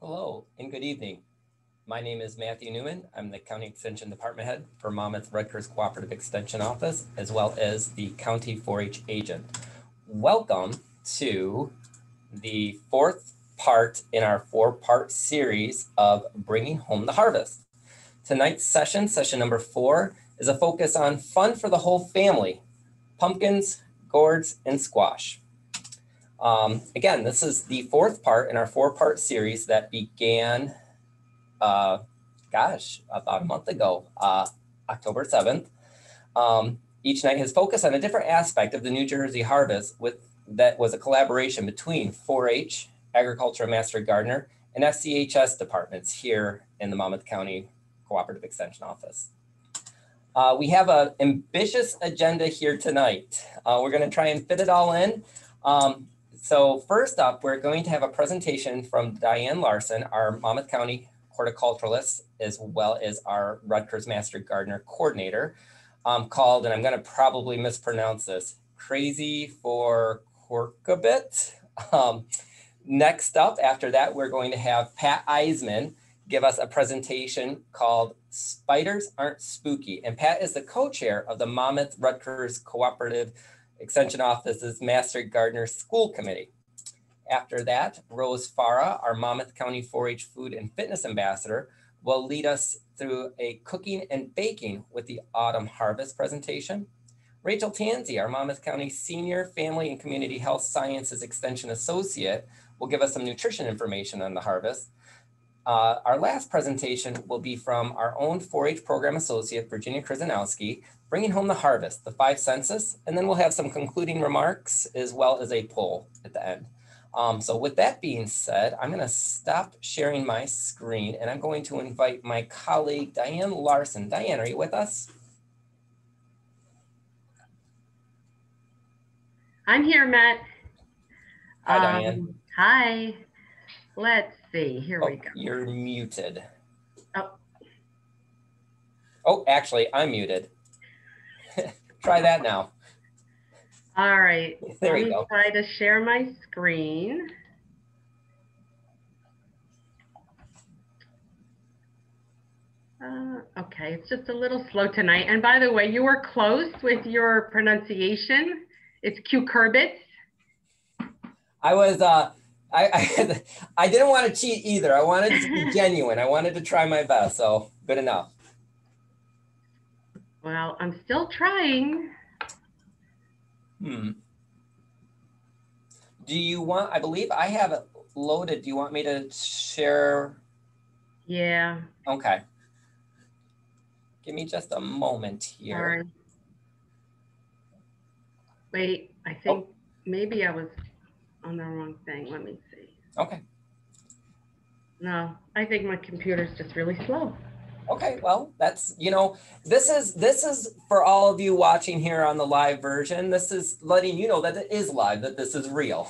Hello and good evening. My name is Matthew Newman. I'm the County Extension Department Head for Monmouth Rutgers Cooperative Extension Office, as well as the County 4-H Agent. Welcome to the fourth part in our four-part series of Bringing Home the Harvest. Tonight's session, session number 4, is a focus on fun for the whole family: pumpkins, gourds, and squash. Again, this is the fourth part in our four-part series that began, about a month ago, October 7th. Each night has focused on a different aspect of the New Jersey harvest that was a collaboration between 4-H, Agriculture and Master Gardener, and FCHS departments here in the Monmouth County Cooperative Extension Office. We have an ambitious agenda here tonight. We're going to try and fit it all in. So first up, we're going to have a presentation from Diane Larson, our Monmouth County Horticulturalist, as well as our Rutgers Master Gardener Coordinator, called, and I'm going to probably mispronounce this, Crazy for Cucurbits. Next up, after that, we're going to have Pat Eisemann give us a presentation called Spiders Aren't Spooky. And Pat is the co-chair of the Monmouth Rutgers Cooperative Extension Office's Master Gardener School Committee. After that, Rose Farra, our Monmouth County 4-H Food and Fitness Ambassador, will lead us through a cooking and baking with the Autumn Harvest presentation. Rachel Tansey, our Monmouth County Senior Family and Community Health Sciences Extension Associate, will give us some nutrition information on the harvest. Our last presentation will be from our own 4-H program associate, Virginia Krzyzanowski, Bringing Home the Harvest, the 5 census, and then we'll have some concluding remarks as well as a poll at the end. So with that being said, I'm going to stop sharing my screen and I'm going to invite my colleague, Diane Larson. Diane, are you with us? I'm here, Matt. Hi, Diane. Hi. Let's see. Here we go. You're muted. Oh. Oh, actually, I'm muted. Try that now. All right. There we go. Let me try to share my screen. Okay, it's just a little slow tonight. And by the way, you were close with your pronunciation. It's cucurbits. I was, I didn't want to cheat either. I wanted to be genuine. I wanted to try my best, so good enough. Well, I'm still trying. Do you want, I believe I have it loaded. Do you want me to share? Yeah. Okay. Give me just a moment here. Sorry. Wait, I think maybe I was on the wrong thing. Let me see. Okay. No, I think my computer's just really slow. Okay, well, that's, you know, this is for all of you watching here on the live version. This is letting you know that it is live, that this is real.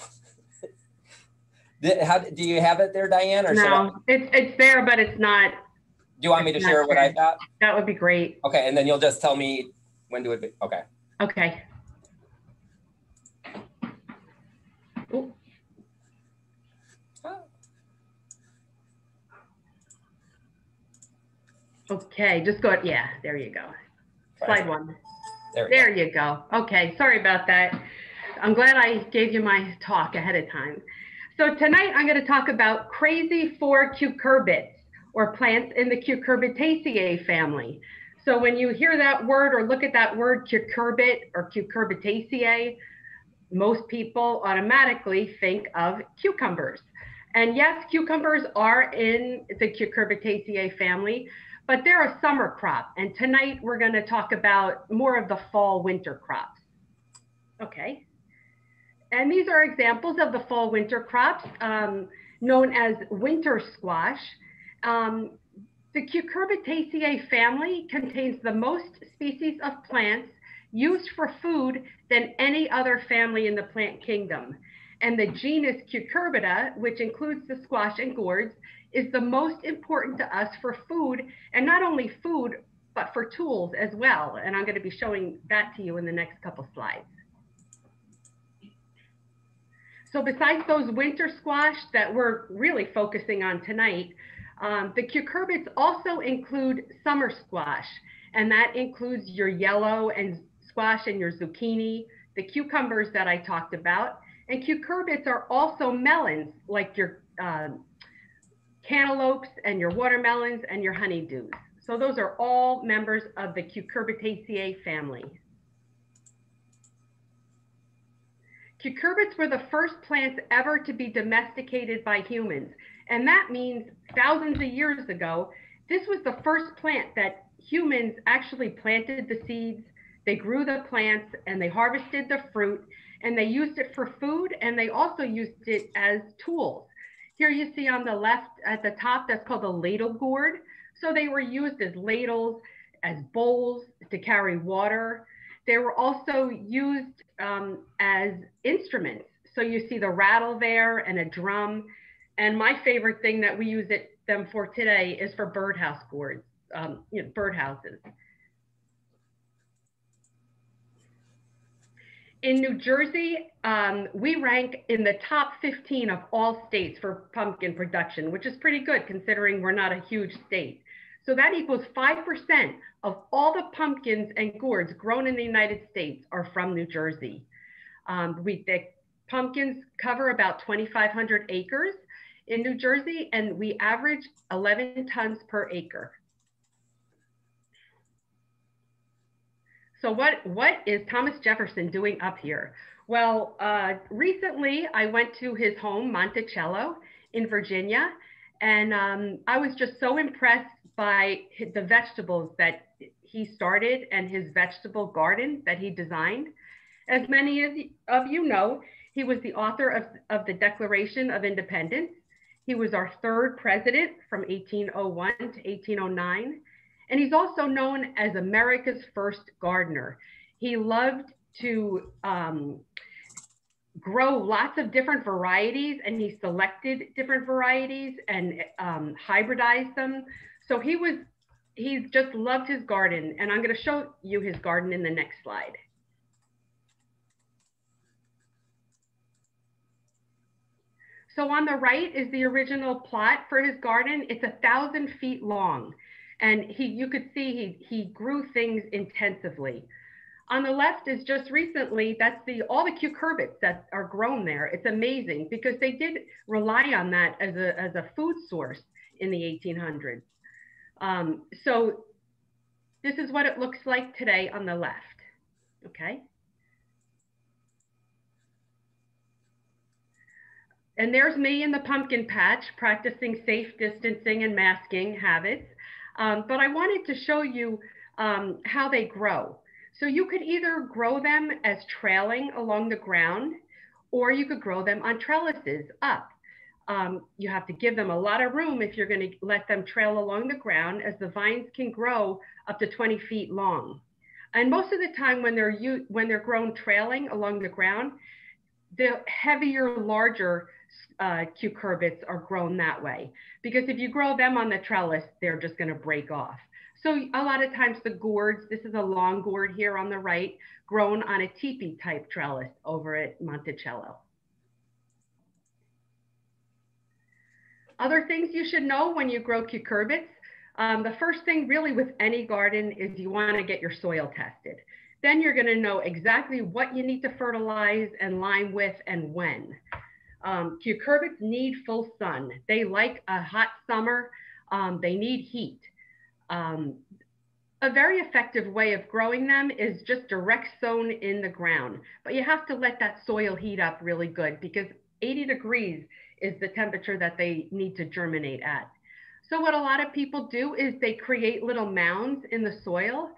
Do you have it there, Diane? Or no, it's there, but it's not. Do you want me to share what I got? That would be great. Okay, and then you'll just tell me when to it. Okay. Okay. Ooh. Okay, just go. Yeah, there you go. Slide 1. There you go. Okay, sorry about that. I'm glad I gave you my talk ahead of time. So tonight I'm going to talk about crazy for cucurbits, or plants in the Cucurbitaceae family. So when you hear that word or look at that word cucurbit or Cucurbitaceae, most people automatically think of cucumbers. And yes, cucumbers are in the Cucurbitaceae family, but they're a summer crop. And tonight we're going to talk about more of the fall winter crops. Okay. And these are examples of the fall winter crops known as winter squash. The Cucurbitaceae family contains the most species of plants used for food than any other family in the plant kingdom. And the genus Cucurbita, which includes the squash and gourds, is the most important to us for food, and not only food, but for tools as well. And I'm going to be showing that to you in the next couple slides. So besides those winter squash that we're really focusing on tonight, the cucurbits also include summer squash, and that includes your yellow and squash and your zucchini, the cucumbers that I talked about, and cucurbits are also melons, like your cantaloupes and your watermelons and your honeydews. So those are all members of the Cucurbitaceae family. Cucurbits were the first plants ever to be domesticated by humans. And that means thousands of years ago, this was the first plant that humans actually planted the seeds, they grew the plants, and they harvested the fruit, and they used it for food, and they also used it as tools. Here you see on the left at the top, that's called a ladle gourd. So they were used as ladles, as bowls to carry water. They were also used as instruments. So you see the rattle there and a drum. And my favorite thing that we use them for today is for birdhouse gourds, birdhouses. In New Jersey, we rank in the top 15 of all states for pumpkin production, which is pretty good considering we're not a huge state. So that equals 5% of all the pumpkins and gourds grown in the United States are from New Jersey. The pumpkins cover about 2,500 acres in New Jersey, and we average 11 tons per acre. So what is Thomas Jefferson doing up here? Well, recently I went to his home, Monticello in Virginia, and I was just so impressed by the vegetables that he started and his vegetable garden that he designed. As many of you know, he was the author of the Declaration of Independence. He was our third president from 1801 to 1809. And he's also known as America's first gardener. He loved to grow lots of different varieties, and he selected different varieties and hybridized them. So he just loved his garden, and I'm going to show you his garden in the next slide. So on the right is the original plot for his garden. It's 1,000 feet long. And you could see he grew things intensively. On the left is just recently, that's all the cucurbits that are grown there. It's amazing because they did rely on that as a food source in the 1800s. So this is what it looks like today on the left, okay? And there's me in the pumpkin patch practicing safe distancing and masking habits. But I wanted to show you how they grow. So you could either grow them as trailing along the ground, or you could grow them on trellises up. You have to give them a lot of room if you're going to let them trail along the ground, as the vines can grow up to 20 feet long. And most of the time when they're grown trailing along the ground, the heavier, larger cucurbits are grown that way, because if you grow them on the trellis, they're just going to break off. So a lot of times the gourds, this is a long gourd here on the right, grown on a teepee type trellis over at Monticello. Other things you should know when you grow cucurbits, the first thing really with any garden is you want to get your soil tested. Then you're going to know exactly what you need to fertilize and lime with and when. Cucurbits need full sun. They like a hot summer. They need heat. A very effective way of growing them is just direct sown in the ground. But you have to let that soil heat up really good, because 80 degrees is the temperature that they need to germinate at. So what a lot of people do is they create little mounds in the soil,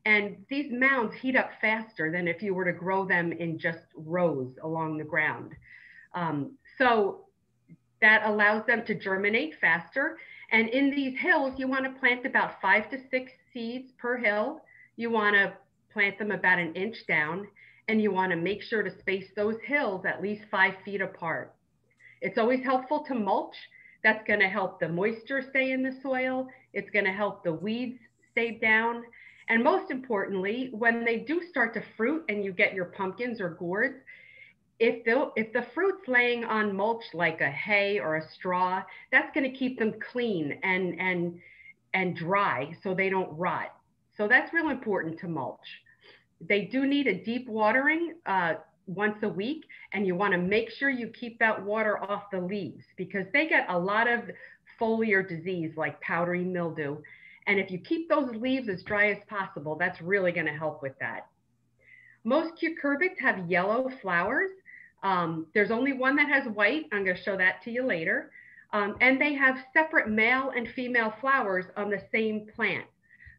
and these mounds heat up faster than if you were to grow them in just rows along the ground. So that allows them to germinate faster. And in these hills, you want to plant about 5 to 6 seeds per hill. You want to plant them about 1 inch down, and you want to make sure to space those hills at least 5 feet apart. It's always helpful to mulch. That's going to help the moisture stay in the soil. It's going to help the weeds stay down. And most importantly, when they do start to fruit and you get your pumpkins or gourds, if the fruit's laying on mulch like a hay or a straw, that's going to keep them clean and dry so they don't rot. So that's real important to mulch. They do need a deep watering once a week, and you want to make sure you keep that water off the leaves because they get a lot of foliar disease like powdery mildew. And if you keep those leaves as dry as possible, that's really going to help with that. Most cucurbits have yellow flowers. There's only one that has white. I'm going to show that to you later. And they have separate male and female flowers on the same plant.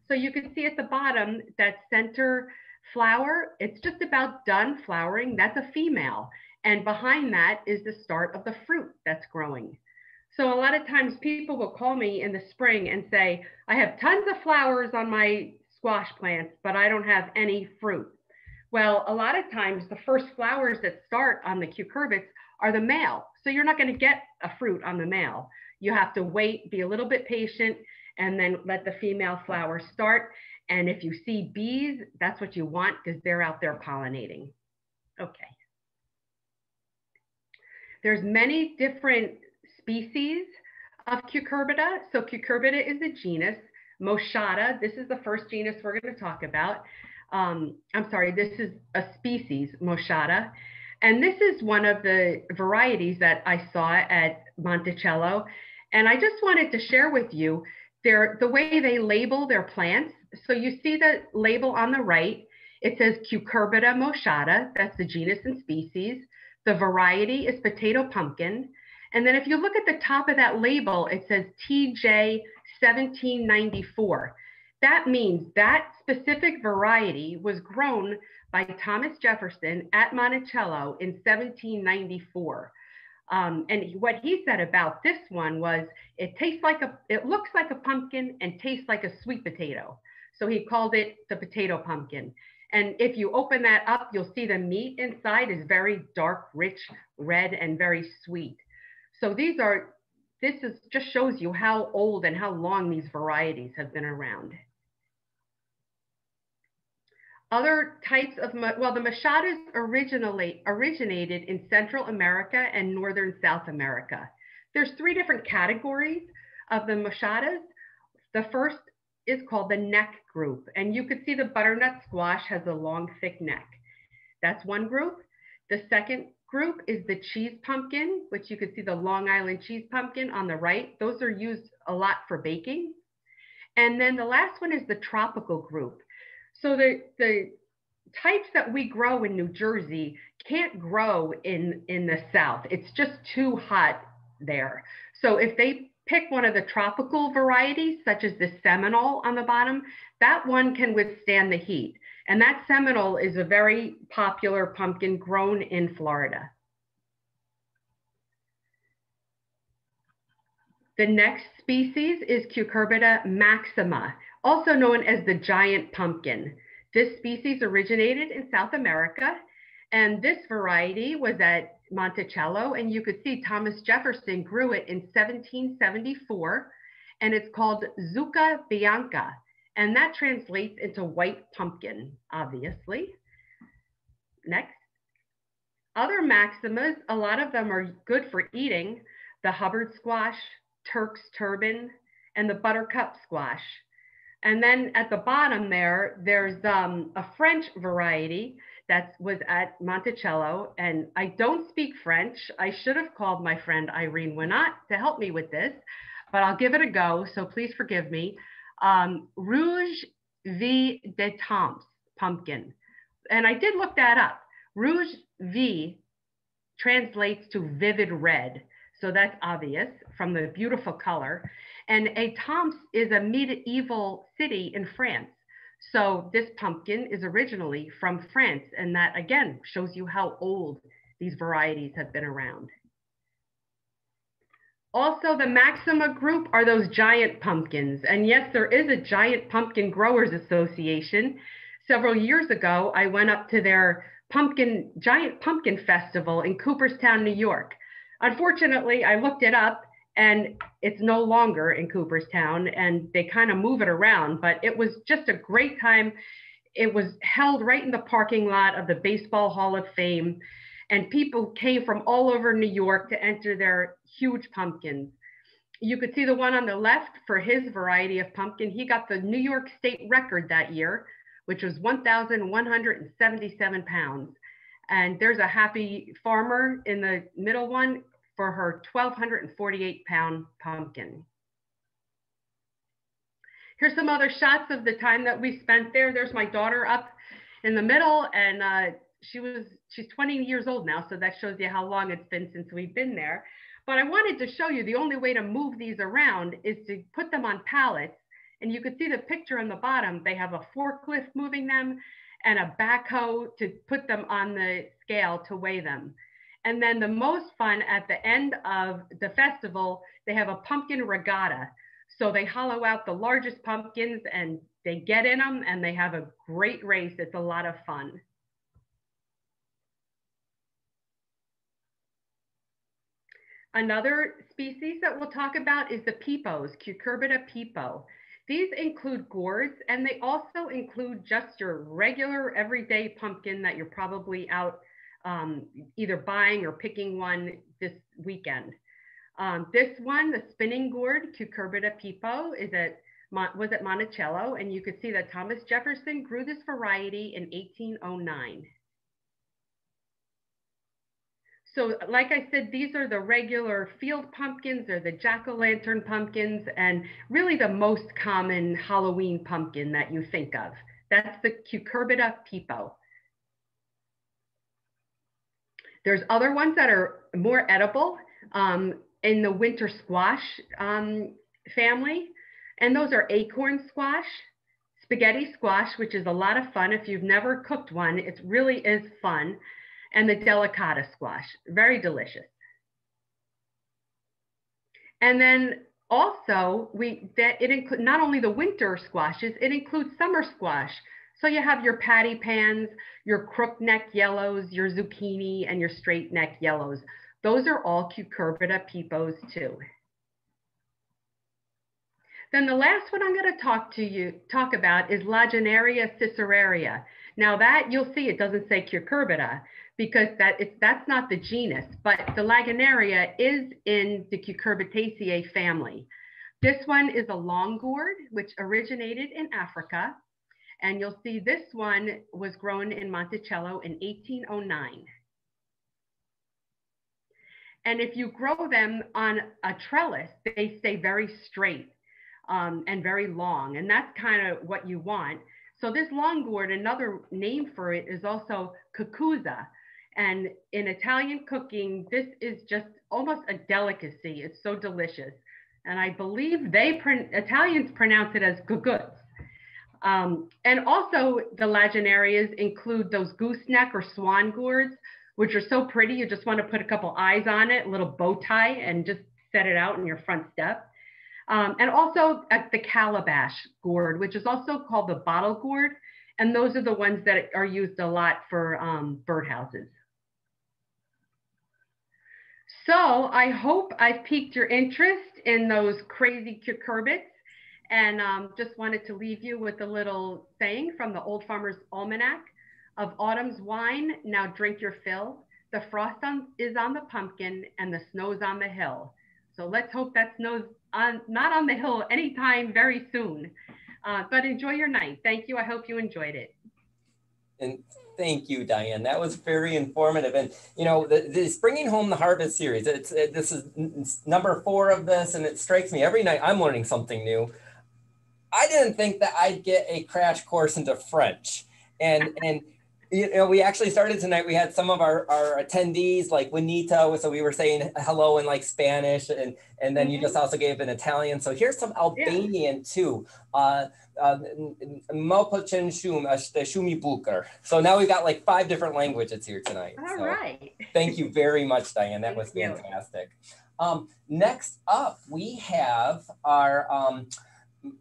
So you can see at the bottom, that center flower, it's just about done flowering. That's a female. And behind that is the start of the fruit that's growing. So a lot of times people will call me in the spring and say, I have tons of flowers on my squash plants, but I don't have any fruit. Well, a lot of times the first flowers that start on the cucurbits are the male. So you're not going to get a fruit on the male. You have to wait, be a little bit patient, and then let the female flowers start. And if you see bees, that's what you want because they're out there pollinating. Okay. There's many different species of cucurbita. So cucurbita is a genus. Moschata, this is the first genus we're going to talk about. This is a species, Moschata. And this is one of the varieties that I saw at Monticello. And I just wanted to share with you the way they label their plants. So you see the label on the right, it says Cucurbita moschata, that's the genus and species. The variety is potato pumpkin. And then if you look at the top of that label, it says TJ 1794. That means that specific variety was grown by Thomas Jefferson at Monticello in 1794. And what he said about this one was, it looks like a pumpkin and tastes like a sweet potato. So he called it the potato pumpkin. And if you open that up, you'll see the meat inside is very dark, rich, red, and very sweet. So this just shows you how old and how long these varieties have been around. Other types of, the mochatas originated in Central America and Northern South America. There's 3 different categories of the mochatas. The first is called the neck group. And you could see the butternut squash has a long, thick neck. That's one group. The second group is the cheese pumpkin, which you could see the Long Island cheese pumpkin on the right. Those are used a lot for baking. And then the last one is the tropical group. So the types that we grow in New Jersey can't grow in the South. It's just too hot there. So if they pick one of the tropical varieties, such as the Seminole on the bottom, that one can withstand the heat. And that Seminole is a very popular pumpkin grown in Florida. The next species is Cucurbita maxima, also known as the giant pumpkin. This species originated in South America, and this variety was at Monticello, and you could see Thomas Jefferson grew it in 1774, and it's called Zucca bianca, and that translates into white pumpkin, obviously. Next. Other maximas, a lot of them are good for eating: the Hubbard squash, Turk's turban, and the buttercup squash. And then at the bottom there's a French variety that was at Monticello, and I don't speak French. I should have called my friend Irene Winnott to help me with this, but I'll give it a go, so please forgive me. Rouge V de Temps pumpkin. And I did look that up. Rouge V translates to vivid red. So that's obvious from the beautiful color. And Étampes is a medieval city in France. So this pumpkin is originally from France. And that again shows you how old these varieties have been around. Also, the Maxima group are those giant pumpkins. And yes, there is a Giant Pumpkin Growers Association. Several years ago, I went up to their Giant Pumpkin Festival in Cooperstown, New York. Unfortunately, I looked it up and it's no longer in Cooperstown, and they kind of move it around, but it was just a great time. It was held right in the parking lot of the Baseball Hall of Fame. And people came from all over New York to enter their huge pumpkins. You could see the one on the left for his variety of pumpkin. He got the New York State record that year, which was 1,177 pounds. And there's a happy farmer in the middle one for her 1,248 pound pumpkin. Here's some other shots of the time that we spent there. There's my daughter up in the middle, and she's 20 years old now, so that shows you how long it's been since we've been there. But I wanted to show you the only way to move these around is to put them on pallets. And you could see the picture on the bottom. They have a forklift moving them and a backhoe to put them on the scale to weigh them. And then the most fun at the end of the festival, they have a pumpkin regatta. So they hollow out the largest pumpkins and they get in them and they have a great race. It's a lot of fun. Another species that we'll talk about is the peepos, Cucurbita peepo. These include gourds, and they also include just your regular everyday pumpkin that you're probably out either buying or picking one this weekend. This one, the spinning gourd, Cucurbita peepo, was at Monticello, and you could see that Thomas Jefferson grew this variety in 1809. So like I said, these are the regular field pumpkins, or the jack-o'-lantern pumpkins, and really the most common Halloween pumpkin that you think of. That's the Cucurbita peepo. There's other ones that are more edible in the winter squash family, and those are acorn squash, spaghetti squash, which is a lot of fun. If you've never cooked one, it really is fun. And the delicata squash, very delicious. And then also, it includes not only the winter squashes, it includes summer squash. So you have your patty pans, your crook neck yellows, your zucchini, and your straight neck yellows. Those are all Cucurbita peepos too. Then the last one I'm going to talk about is Lagenaria ciceraria. Now that you'll see, it doesn't say Cucurbita, because that's not the genus, but the Lagenaria is in the Cucurbitaceae family. This one is a long gourd, which originated in Africa. And you'll see this one was grown in Monticello in 1809. And if you grow them on a trellis, they stay very straight and very long. And that's kind of what you want. So this long gourd, another name for it is also cucuzza. And in Italian cooking, this is just almost a delicacy. It's so delicious. And I believe Italians pronounce it as gourds. And also the Lagenarias include those gooseneck or swan gourds, which are so pretty. You just want to put a couple eyes on it, a little bow tie, and just set it out in your front step. And also the calabash gourd, which is also called the bottle gourd. And those are the ones that are used a lot for birdhouses. So I hope I've piqued your interest in those crazy cucurbits, and just wanted to leave you with a little saying from the Old Farmer's Almanac: of autumn's wine, now drink your fill. The frost is on the pumpkin and the snow's on the hill. So let's hope that snow's not on the hill anytime very soon. But enjoy your night. Thank you. I hope you enjoyed it. And thank you, Diane. That was very informative. And, you know, this Bringing Home the Harvest series, this is number 4 of this, and it strikes me every night I'm learning something new. I didn't think that I'd get a crash course into French. And you know, we actually started tonight. We had some of our attendees like Juanita, so we were saying hello in like Spanish, and then you just also gave an Italian. So here's some Albanian too. So now we've got like 5 different languages here tonight. All right. Thank you very much, Diane. That was fantastic. Next up, we have our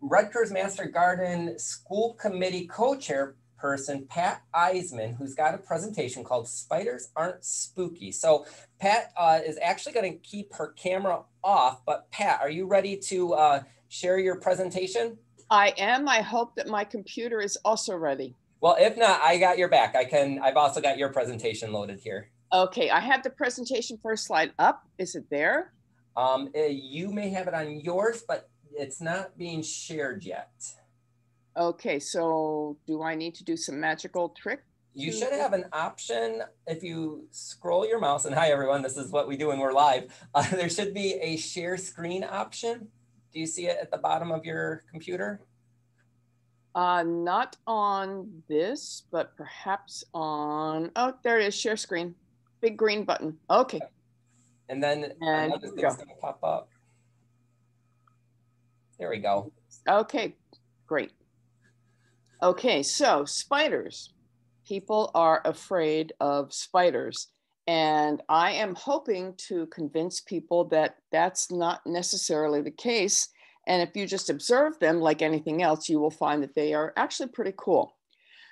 Rutgers Master Garden School Committee co-chairperson, Pat Eisemann, who's got a presentation called Spiders Aren't Spooky. So Pat is actually going to keep her camera off, but Pat, are you ready to share your presentation? I am. I hope that my computer is also ready. Well, if not, I got your back. I've also got your presentation loaded here. Okay, I have the presentation first slide up. Is it there? You may have it on yours, but it's not being shared yet. Okay, so do I need to do some magical trick? You should have an option if you scroll your mouse, and hi everyone, this is what we do when we're live. There should be a share screen option. Do you see it at the bottom of your computer? Not on this, but perhaps on, oh, there it is, share screen. Big green button. Okay. And then another thing's gonna pop up. There we go. Okay, great. Okay, so spiders. People are afraid of spiders. And I am hoping to convince people that that's not necessarily the case. And if you just observe them like anything else, you will find that they are actually pretty cool.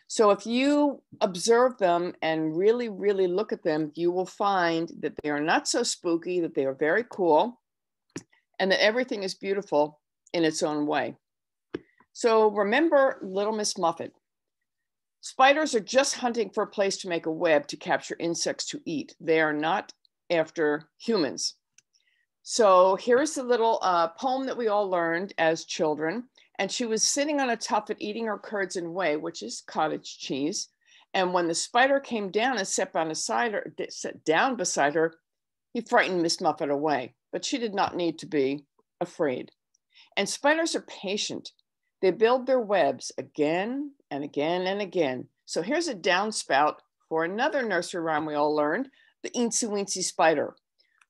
So if you observe them and really, really look at them, you will find that they are not so spooky, that they are very cool, and that everything is beautiful in its own way. So remember Little Miss Muffet. Spiders are just hunting for a place to make a web to capture insects to eat. They are not after humans. So here's the little poem that we all learned as children. And she was sitting on a tuffet eating her curds and whey, which is cottage cheese. And when the spider came down and sat down beside her, he frightened Miss Muffet away. But she did not need to be afraid. And spiders are patient. They build their webs again and again and again. So here's a downspout for another nursery rhyme we all learned, the Eensy Weensy Spider.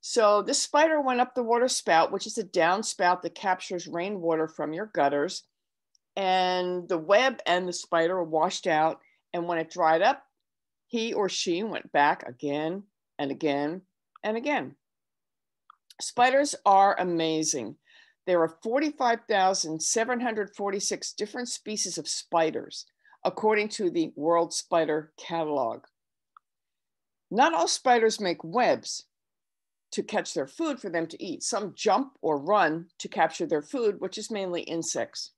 So this spider went up the water spout, which is a downspout that captures rainwater from your gutters. And the web and the spider were washed out. And when it dried up, he or she went back again and again and again. Spiders are amazing. There are 45,746 different species of spiders, according to the World Spider Catalog. Not all spiders make webs to catch their food for them to eat. Some jump or run to capture their food, which is mainly insects.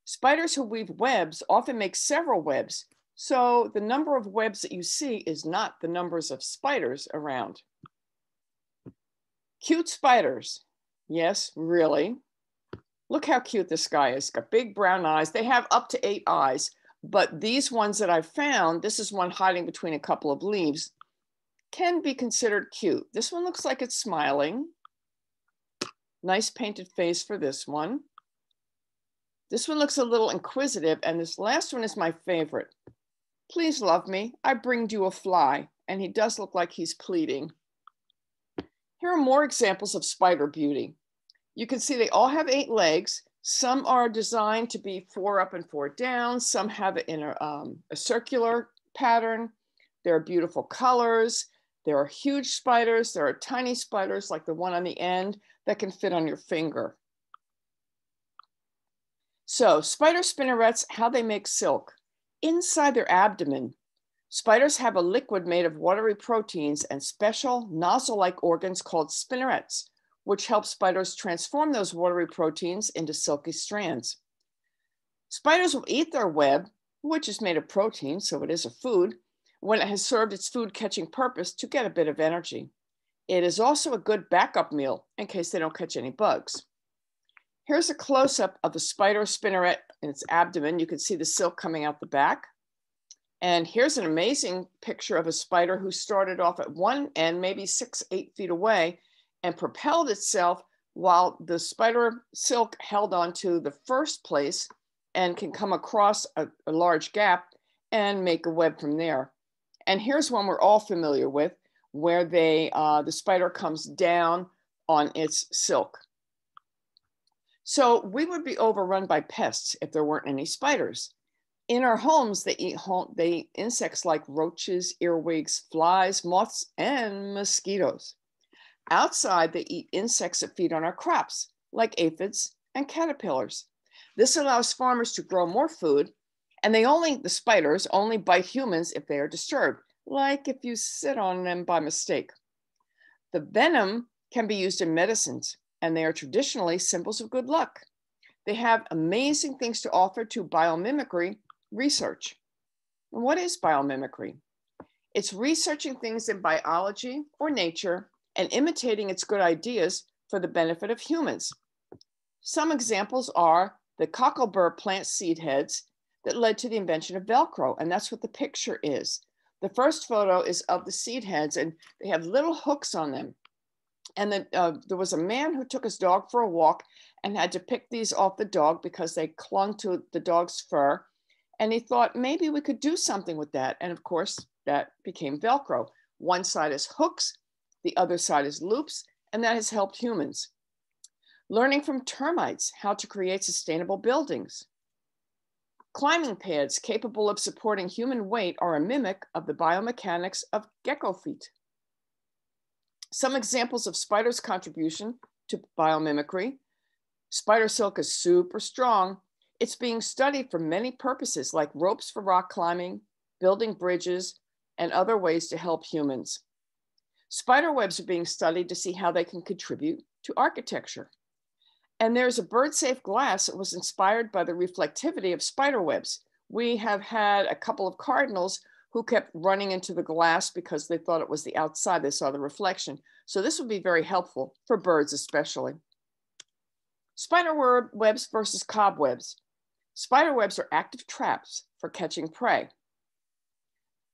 Spiders who weave webs often make several webs, so the number of webs that you see is not the numbers of spiders around. Cute spiders. Yes, really. Look how cute this guy is. He's got big brown eyes. They have up to 8 eyes, but these ones that I found, this is one hiding between a couple of leaves, can be considered cute. This one looks like it's smiling. Nice painted face for this one. This one looks a little inquisitive, and this last one is my favorite. Please love me, I bringed you a fly, and he does look like he's pleading. Here are more examples of spider beauty. You can see they all have 8 legs. Some are designed to be 4 up and 4 down. Some have it in a circular pattern. There are beautiful colors. There are huge spiders. There are tiny spiders like the one on the end that can fit on your finger. So spider spinnerets, how they make silk. Inside their abdomen, spiders have a liquid made of watery proteins and special nozzle-like organs called spinnerets, which help spiders transform those watery proteins into silky strands. Spiders will eat their web, which is made of protein, so it is a food, when it has served its food-catching purpose to get a bit of energy. It is also a good backup meal in case they don't catch any bugs. Here's a close-up of the spider spinneret in its abdomen. You can see the silk coming out the back. And here's an amazing picture of a spider who started off at one end, maybe 6-8 feet away, and propelled itself while the spider silk held onto the first place and can come across a large gap and make a web from there. And here's one we're all familiar with, where the spider comes down on its silk. So we would be overrun by pests if there weren't any spiders. In our homes, they eat insects like roaches, earwigs, flies, moths, and mosquitoes. Outside, they eat insects that feed on our crops, like aphids and caterpillars. This allows farmers to grow more food, and the spiders only bite humans if they are disturbed, like if you sit on them by mistake. The venom can be used in medicines, and they are traditionally symbols of good luck. They have amazing things to offer to biomimicry research. And what is biomimicry? It's researching things in biology or nature and imitating its good ideas for the benefit of humans. Some examples are the cocklebur plant seed heads that led to the invention of Velcro, and that's what the picture is. The first photo is of the seed heads, and they have little hooks on them. And then there was a man who took his dog for a walk and had to pick these off the dog because they clung to the dog's fur. And he thought maybe we could do something with that. And of course, that became Velcro. One side is hooks, the other side is loops, and that has helped humans. Learning from termites how to create sustainable buildings. Climbing pads capable of supporting human weight are a mimic of the biomechanics of gecko feet. Some examples of spiders' contribution to biomimicry. Spider silk is super strong. It's being studied for many purposes, like ropes for rock climbing, building bridges, and other ways to help humans. Spider webs are being studied to see how they can contribute to architecture. And there's a bird-safe glass that was inspired by the reflectivity of spider webs. We have had a couple of cardinals who kept running into the glass because they thought it was the outside, they saw the reflection. So this would be very helpful for birds especially. Spider webs versus cobwebs. Spider webs are active traps for catching prey.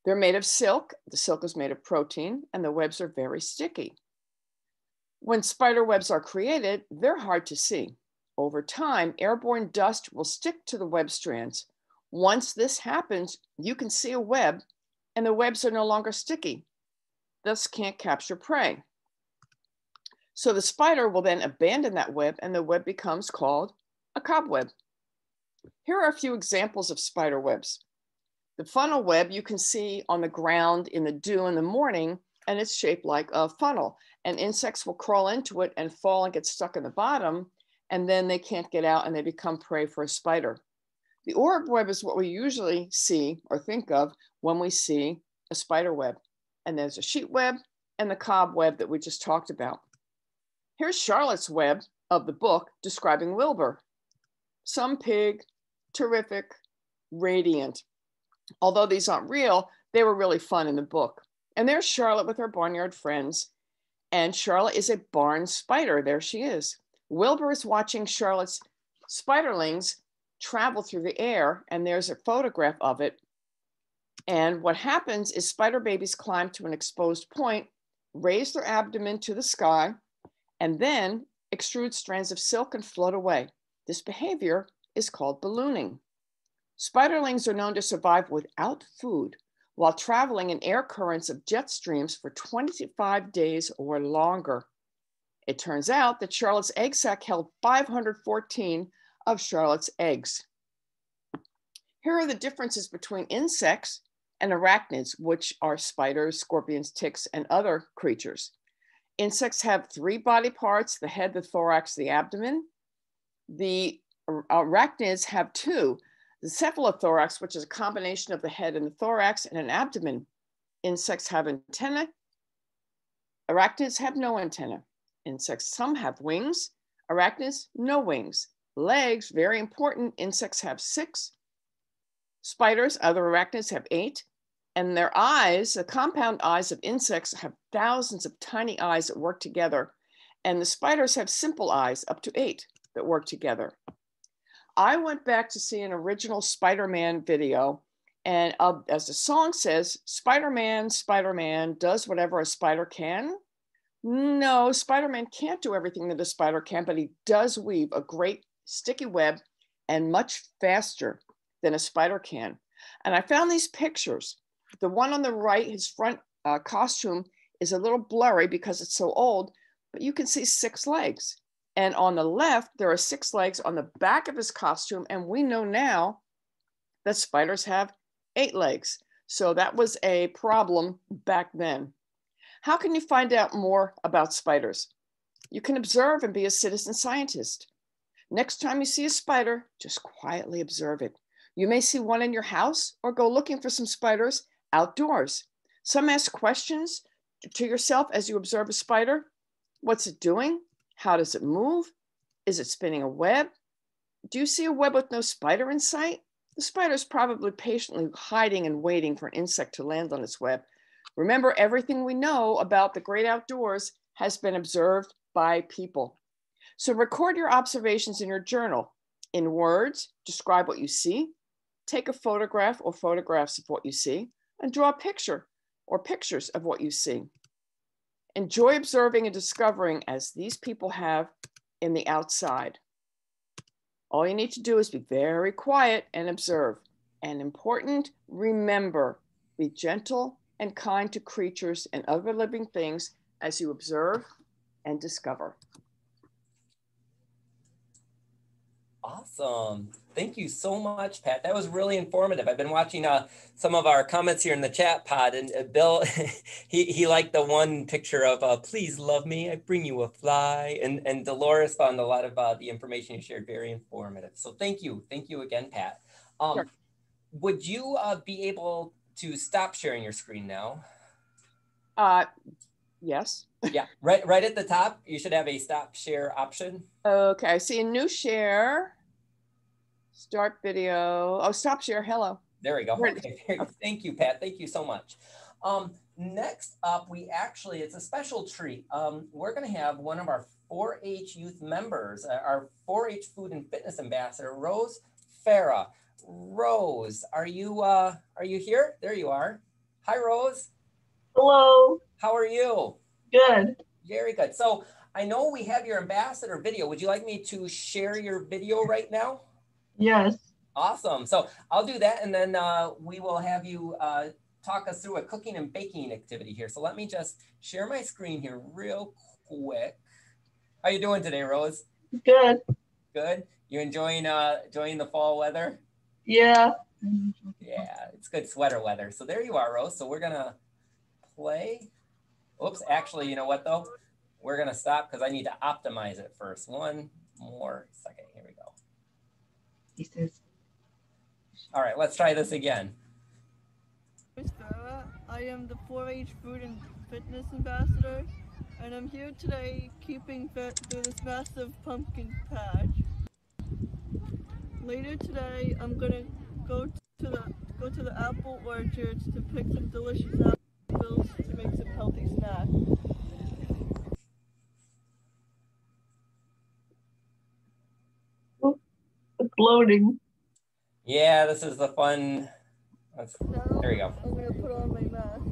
They're made of silk. The silk is made of protein, and the webs are very sticky. When spider webs are created, they're hard to see. Over time, airborne dust will stick to the web strands. Once this happens, you can see a web, and the webs are no longer sticky, thus can't capture prey. So the spider will then abandon that web, and the web becomes called a cobweb. Here are a few examples of spider webs. The funnel web you can see on the ground in the dew in the morning, and it's shaped like a funnel. And insects will crawl into it and fall and get stuck in the bottom, and then they can't get out and they become prey for a spider. The orb web is what we usually see or think of when we see a spider web. And there's a sheet web and the cobweb that we just talked about. Here's Charlotte's web of the book describing Wilbur. Some pig, terrific, radiant. Although these aren't real, they were really fun in the book. And there's Charlotte with her barnyard friends. And Charlotte is a barn spider. There she is. Wilbur is watching Charlotte's spiderlings travel through the air, and there's a photograph of it. And what happens is spider babies climb to an exposed point, raise their abdomen to the sky, and then extrude strands of silk and float away. This behavior is called ballooning. Spiderlings are known to survive without food while traveling in air currents of jet streams for 25 days or longer. It turns out that Charlotte's egg sac held 514 of Charlotte's eggs. Here are the differences between insects and arachnids, which are spiders, scorpions, ticks, and other creatures. Insects have 3 body parts: the head, the thorax, the abdomen. The arachnids have 2. The cephalothorax, which is a combination of the head and the thorax, and an abdomen. Insects have antennae. Arachnids have no antenna. Insects, some have wings. Arachnids, no wings. Legs, very important. Insects have 6. Spiders, other arachnids, have 8. And their eyes, the compound eyes of insects, have thousands of tiny eyes that work together. And the spiders have simple eyes, up to 8, that work together. I went back to see an original Spider-Man video, and as the song says, Spider-Man does whatever a spider can. No, Spider-Man can't do everything that a spider can, but he does weave a great sticky web and much faster than a spider can. And I found these pictures. The one on the right, his front costume is a little blurry because it's so old, but you can see 6 legs. And on the left, there are 6 legs on the back of his costume. And we know now that spiders have 8 legs. So that was a problem back then. How can you find out more about spiders? You can observe and be a citizen scientist. Next time you see a spider, just quietly observe it. You may see one in your house or go looking for some spiders outdoors. Some ask questions to yourself as you observe a spider. What's it doing? How does it move? Is it spinning a web? Do you see a web with no spider in sight? The spider is probably patiently hiding and waiting for an insect to land on its web. Remember, everything we know about the great outdoors has been observed by people. So record your observations in your journal. In words, describe what you see, take a photograph or photographs of what you see, and draw a picture or pictures of what you see. Enjoy observing and discovering as these people have in the outside. All you need to do is be very quiet and observe. And important, remember, be gentle and kind to creatures and other living things as you observe and discover. Awesome. Thank you so much, Pat. That was really informative. I've been watching some of our comments here in the chat pod, and Bill, he liked the one picture of please love me, I bring you a fly. And Dolores found a lot of the information you shared very informative. So thank you. Thank you again, Pat. Sure. Would you be able to stop sharing your screen now? Yes. Yeah, right at the top, you should have a stop share option. Okay, I see a new share. Start video. Oh, stop share. Hello. There we go. Okay. Thank you, Pat. Thank you so much. Next up, it's a special treat. We're going to have one of our 4-H youth members, our 4-H food and fitness ambassador, Rose Farra. Rose, are you here? There you are. Hi, Rose. Hello. How are you? Good. Very good. So I know we have your ambassador video. Would you like me to share your video right now? Yes. Awesome. So I'll do that, and then we will have you talk us through a cooking and baking activity here. So let me just share my screen here real quick. How you doing today, Rose? Good. Good. You enjoying the fall weather? Yeah. Yeah, it's good sweater weather. So there you are, Rose. So we're gonna play. Oops, actually, you know what though? We're gonna stop because I need to optimize it first. One more second. Here we go. He says. All right, let's try this again. Farra. I am the 4-H food and fitness ambassador, and I'm here today keeping fit through this massive pumpkin patch. Later today, I'm gonna go to the apple orchards to pick some delicious apples to make some healthy snacks. Oh, it's loading. Yeah, this is the fun. There you go. I'm gonna put on my mask.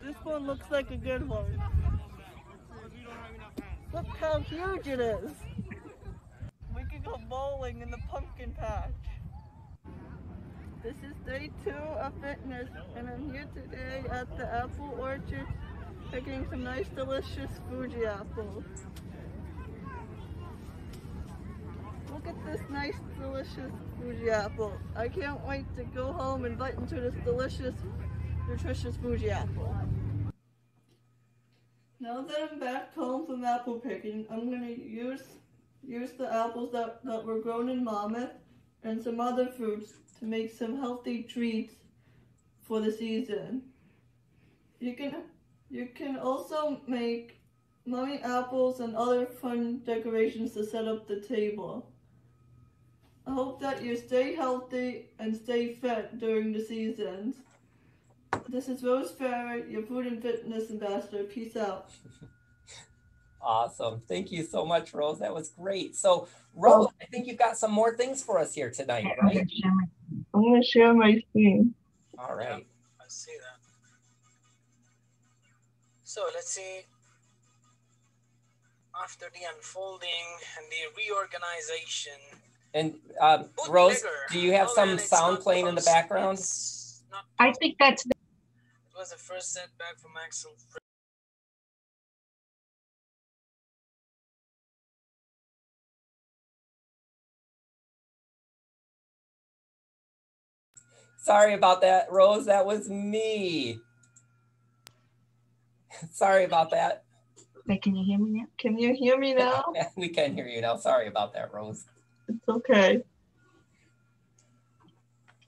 This one looks like a good one. Look how huge it is. We could go bowling in the pumpkin patch. This is day 2 of fitness, and I'm here today at the apple orchard picking some nice, delicious Fuji apples. Look at this nice, delicious Fuji apple. I can't wait to go home and bite into this delicious, nutritious Fuji apple. Now that I'm back home from apple picking, I'm gonna use the apples that were grown in Monmouth and some other fruits to make some healthy treats for the season. You can also make mummy apples and other fun decorations to set up the table. I hope that you stay healthy and stay fit during the seasons. This is Rose Farra, your food and fitness ambassador. Peace out. Awesome. Thank you so much, Rose. That was great. So, Rose, I think you've got some more things for us here tonight, right? I'm going to share my screen. All right. Yeah, I see that. So let's see. After the unfolding and the reorganization. And Rose, do you have some sound playing in the background? I think that's. It was the first setback from Axel. Sorry about that, Rose. That was me. Sorry about that. Wait, can you hear me now? Can you hear me now? We can hear you now. Sorry about that, Rose. It's okay.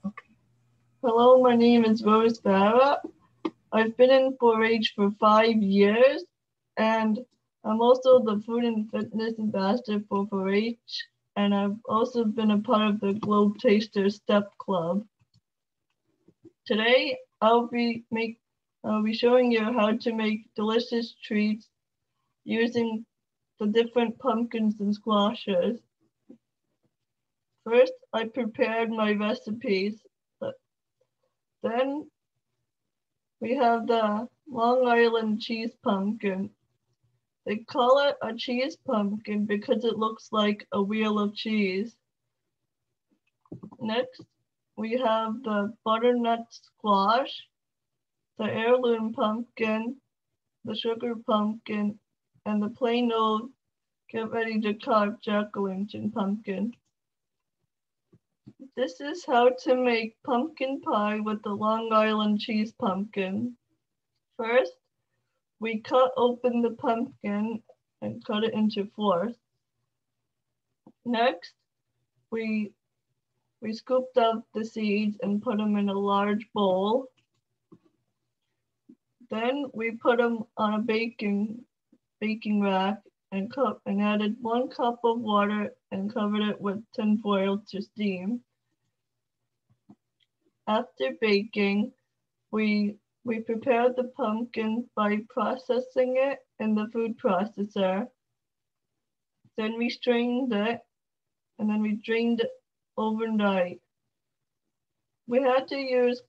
Okay. Hello, my name is Rose Farra. I've been in 4-H for 5 years, and I'm also the Food and Fitness Ambassador for 4-H, and I've also been a part of the Globe Taster Step Club. Today, I'll be showing you how to make delicious treats using the different pumpkins and squashes. First, I prepared my recipes. Then we have the Long Island cheese pumpkin. They call it a cheese pumpkin because it looks like a wheel of cheese. Next, we have the butternut squash, the heirloom pumpkin, the sugar pumpkin, and the plain old get ready to carve jack-o'-lantern pumpkin. This is how to make pumpkin pie with the Long Island cheese pumpkin. First, we cut open the pumpkin and cut it into 4ths. Next, we scooped out the seeds and put them in a large bowl. Then we put them on a baking rack and added 1 cup of water and covered it with tin foil to steam. After baking, we prepared the pumpkin by processing it in the food processor. Then we strained it, and then we drained it overnight. We had to use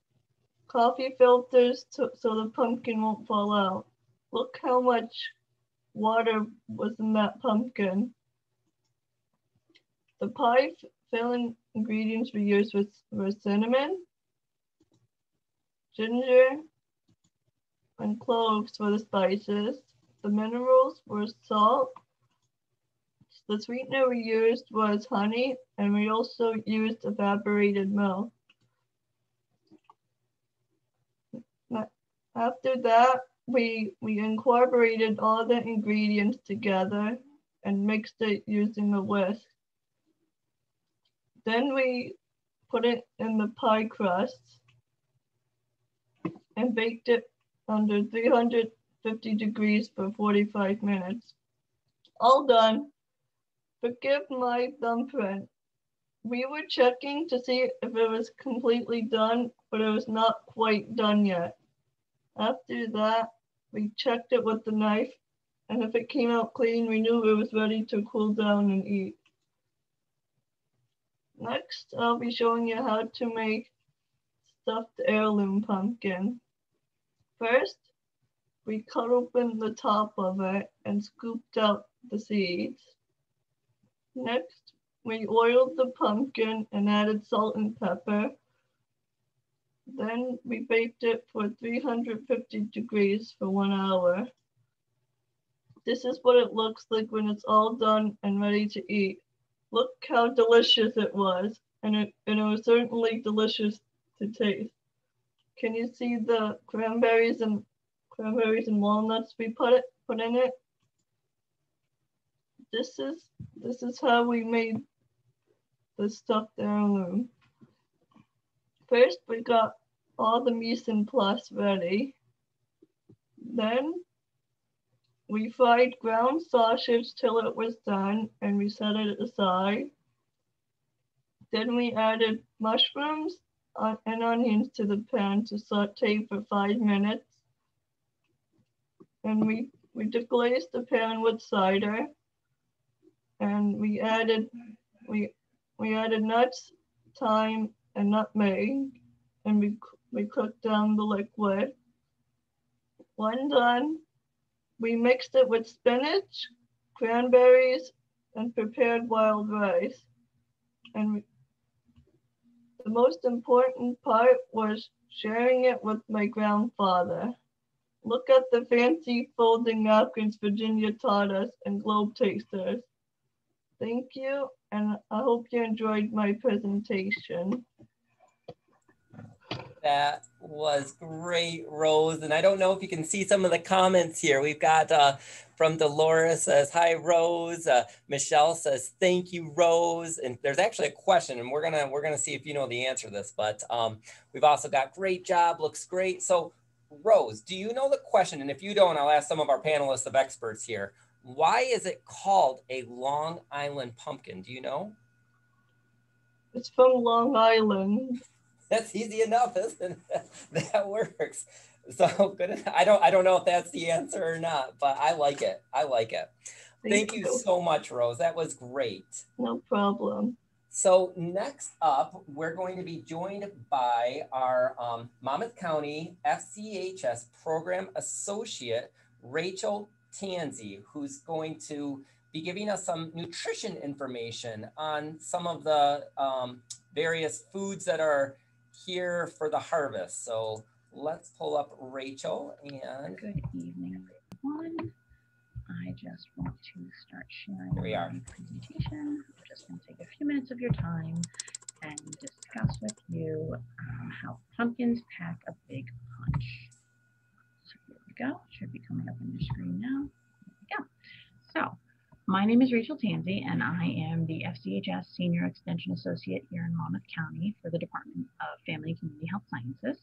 coffee filters so the pumpkin won't fall out. Look how much water was in that pumpkin. The pie filling ingredients we used were cinnamon, ginger, and cloves for the spices. The minerals were salt. The sweetener we used was honey, and we also used evaporated milk. After that, we incorporated all the ingredients together and mixed it using a whisk. Then we put it in the pie crust and baked it under 350 degrees for 45 minutes. All done. Forgive my thumbprint. We were checking to see if it was completely done, but it was not quite done yet. After that, we checked it with the knife, and if it came out clean, we knew it was ready to cool down and eat. Next, I'll be showing you how to make stuffed heirloom pumpkin. First, we cut open the top of it and scooped out the seeds. Next, we oiled the pumpkin and added salt and pepper. Then we baked it for 350 degrees for 1 hour. This is what it looks like when it's all done and ready to eat. Look how delicious it was, and it was certainly delicious to taste. Can you see the cranberries and walnuts we put in it? This is how we made the stuffed heirloom. First, we got all the mise en place ready. Then we fried ground sausage till it was done and we set it aside. Then we added mushrooms and onions to the pan to saute for 5 minutes. And we deglazed the pan with cider. And we added nuts, thyme, and nutmeg, and we cooked down the liquid. When done, we mixed it with spinach, cranberries, and prepared wild rice. And the most important part was sharing it with my grandfather. Look at the fancy folding napkins Virginia taught us and Globe Tasters. Thank you, and I hope you enjoyed my presentation. That was great, Rose. And I don't know if you can see some of the comments here. We've got from Dolores says, hi, Rose. Michelle says, thank you, Rose. And there's actually a question, and we're gonna see if you know the answer to this, but we've also got great job, looks great. So Rose, do you know the question? And if you don't, I'll ask some of our panelists of experts here. Why is it called a Long Island pumpkin? Do you know? It's from Long Island. That's easy enough, isn't it? That works. So good. I don't know if that's the answer or not, but I like it. I like it. Thank you so much, Rose. That was great. No problem. So next up, we're going to be joined by our Monmouth County FCHS Program Associate, Rachel Tansey, who's going to be giving us some nutrition information on some of the various foods that are here for the harvest. So let's pull up Rachel and... Good evening, everyone. I just want to start sharing my presentation. I'm just going to take a few minutes of your time and discuss with you how pumpkins pack a big punch. So here we go. Should be coming up on your screen now. There we go. So my name is Rachel Tansey, and I am the FCHS Senior Extension Associate here in Monmouth County for the Department of Family and Community Health Sciences.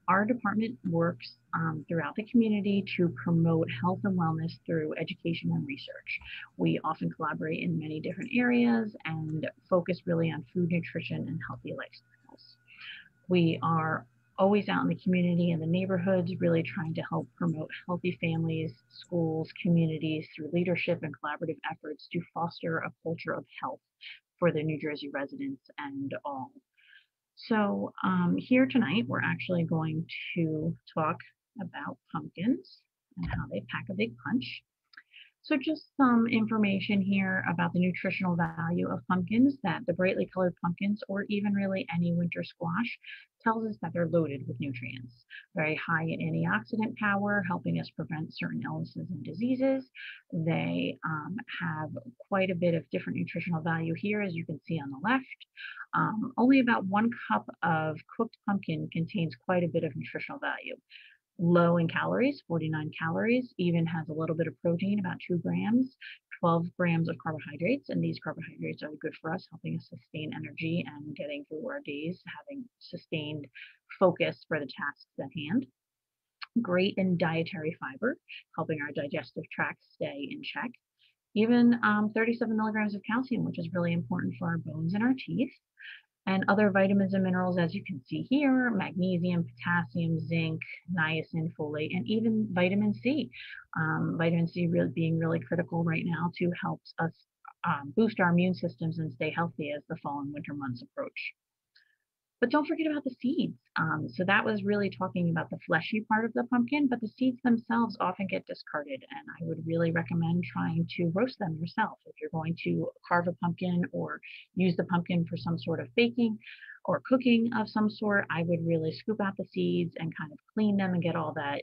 Our department works throughout the community to promote health and wellness through education and research. We often collaborate in many different areas and focus really on food, nutrition, and healthy lifestyles. We are always out in the community and the neighborhoods, really trying to help promote healthy families, schools, communities through leadership and collaborative efforts to foster a culture of health for the New Jersey residents and all. So here tonight, we're actually going to talk about pumpkins and how they pack a big punch. So just some information here about the nutritional value of pumpkins, that the brightly colored pumpkins, or even really any winter squash, tells us that they're loaded with nutrients. Very high in antioxidant power, helping us prevent certain illnesses and diseases. They have quite a bit of different nutritional value here, as you can see on the left. Only about 1 cup of cooked pumpkin contains quite a bit of nutritional value. Low in calories, 49 calories, even has a little bit of protein, about 2 grams, 12 grams of carbohydrates, and these carbohydrates are good for us, helping us sustain energy and getting through our days, having sustained focus for the tasks at hand. Great in dietary fiber, helping our digestive tract stay in check. Even 37 milligrams of calcium, which is really important for our bones and our teeth. And other vitamins and minerals, as you can see here, magnesium, potassium, zinc, niacin, folate, and even vitamin C. Vitamin C being really critical right now to help us boost our immune systems and stay healthy as the fall and winter months approach. But don't forget about the seeds. So that was really talking about the fleshy part of the pumpkin, but the seeds themselves often get discarded. And I would really recommend trying to roast them yourself. If you're going to carve a pumpkin or use the pumpkin for some sort of baking or cooking of some sort, I would really scoop out the seeds and kind of clean them and get all that,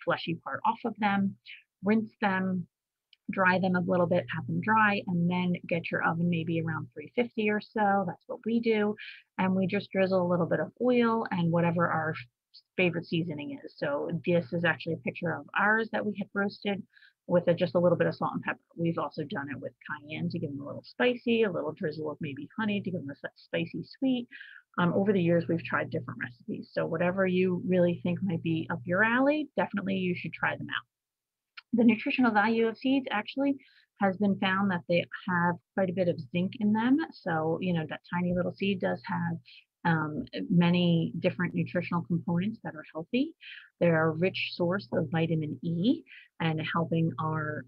fleshy part off of them, rinse them, dry them a little bit, pat them dry, and then get your oven maybe around 350 or so. That's what we do. And we just drizzle a little bit of oil and whatever our favorite seasoning is. So this is actually a picture of ours that we had roasted with just a little bit of salt and pepper. We've also done it with cayenne to give them a little spicy, a little drizzle of maybe honey to give them a spicy sweet. Over the years, we've tried different recipes. So whatever you really think might be up your alley, definitely you should try them out. The nutritional value of seeds actually has been found that they have quite a bit of zinc in them. So, that tiny little seed does have many different nutritional components that are healthy. They're a rich source of vitamin E and helping our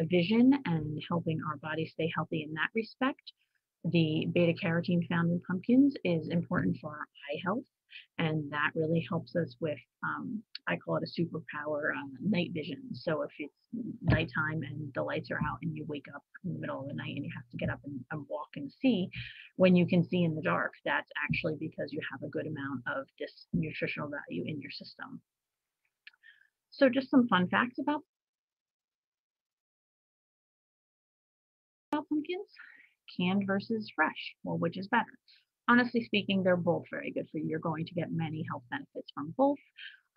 vision and helping our body stay healthy in that respect. The beta carotene found in pumpkins is important for our eye health. And that really helps us with, I call it a superpower, night vision. So if it's nighttime and the lights are out and you wake up in the middle of the night and you have to get up and walk and see, when you can see in the dark, that's actually because you have a good amount of this nutritional value in your system. So just some fun facts about pumpkins, canned versus fresh. Well, which is better? Honestly speaking, they're both very good for you. You're going to get many health benefits from both.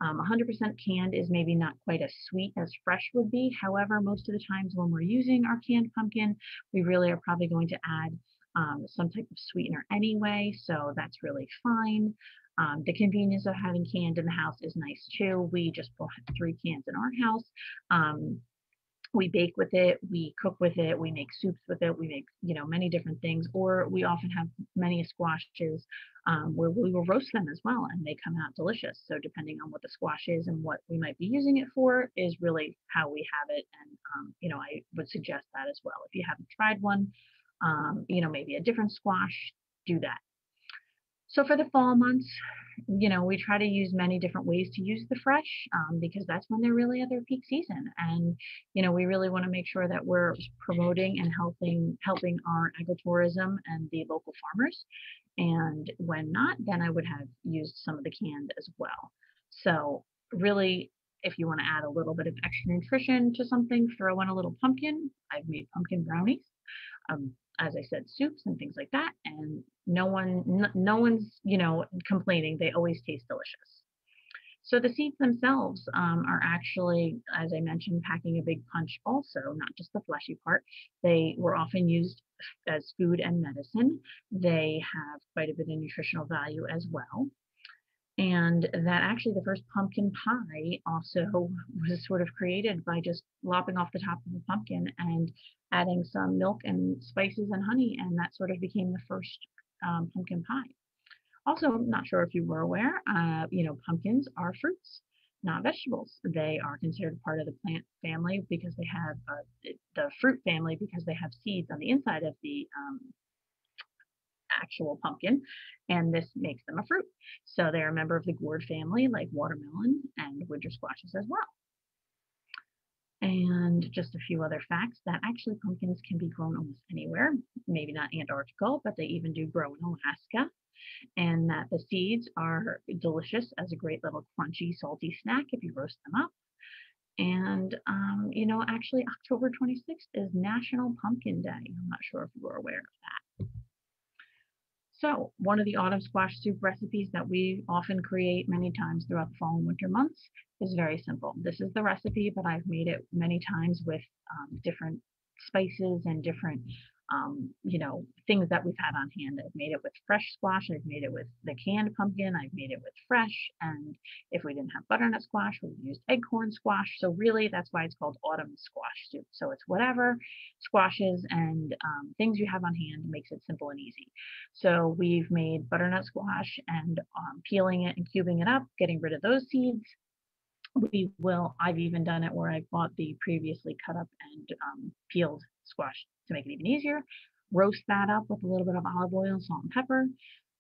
100% canned is maybe not quite as sweet as fresh would be. However, most of the times when we're using our canned pumpkin, we really are probably going to add some type of sweetener anyway, so that's really fine. The convenience of having canned in the house is nice too. We just bought 3 cans in our house. We bake with it, we cook with it, we make soups with it, we make, many different things, or we often have many squashes where we will roast them as well, and they come out delicious. So depending on what the squash is and what we might be using it for is really how we have it. And, I would suggest that as well. If you haven't tried one, maybe a different squash, do that. So for the fall months, we try to use many different ways to use the fresh because that's when they're really at their peak season. And, we really want to make sure that we're promoting and helping our agritourism and the local farmers. And when not, then I would have used some of the canned as well. So really, if you want to add a little bit of extra nutrition to something, throw in a little pumpkin. I've made pumpkin brownies. As I said, soups and things like that. And no one's, complaining. They always taste delicious. So the seeds themselves are actually, as I mentioned, packing a big punch also, not just the fleshy part. They were often used as food and medicine. They have quite a bit of nutritional value as well. And that actually the first pumpkin pie also was sort of created by just lopping off the top of a pumpkin and adding some milk and spices and honey, and that sort of became the first pumpkin pie. Also, I'm not sure if you were aware, pumpkins are fruits, not vegetables. They are considered part of the plant family because they have the fruit family because they have seeds on the inside of the actual pumpkin, and this makes them a fruit. So they're a member of the gourd family, like watermelon and winter squashes as well. And just a few other facts that actually pumpkins can be grown almost anywhere, maybe not Antarctica, but they even do grow in Alaska. And that the seeds are delicious as a great little crunchy, salty snack if you roast them up. And, actually October 26th is National Pumpkin Day. I'm not sure if you were aware of that. So one of the autumn squash soup recipes that we often create many times throughout the fall and winter months is very simple. This is the recipe, but I've made it many times with different spices and different, things that we've had on hand. I've made it with fresh squash. I've made it with the canned pumpkin. I've made it with fresh. And if we didn't have butternut squash, we used eggcorn squash. So really, that's why it's called autumn squash soup. So it's whatever squashes and things you have on hand makes it simple and easy. So we've made butternut squash and peeling it and cubing it up, getting rid of those seeds. I've even done it where I bought the previously cut up and peeled squash to make it even easier. Roast that up with a little bit of olive oil, salt, and pepper.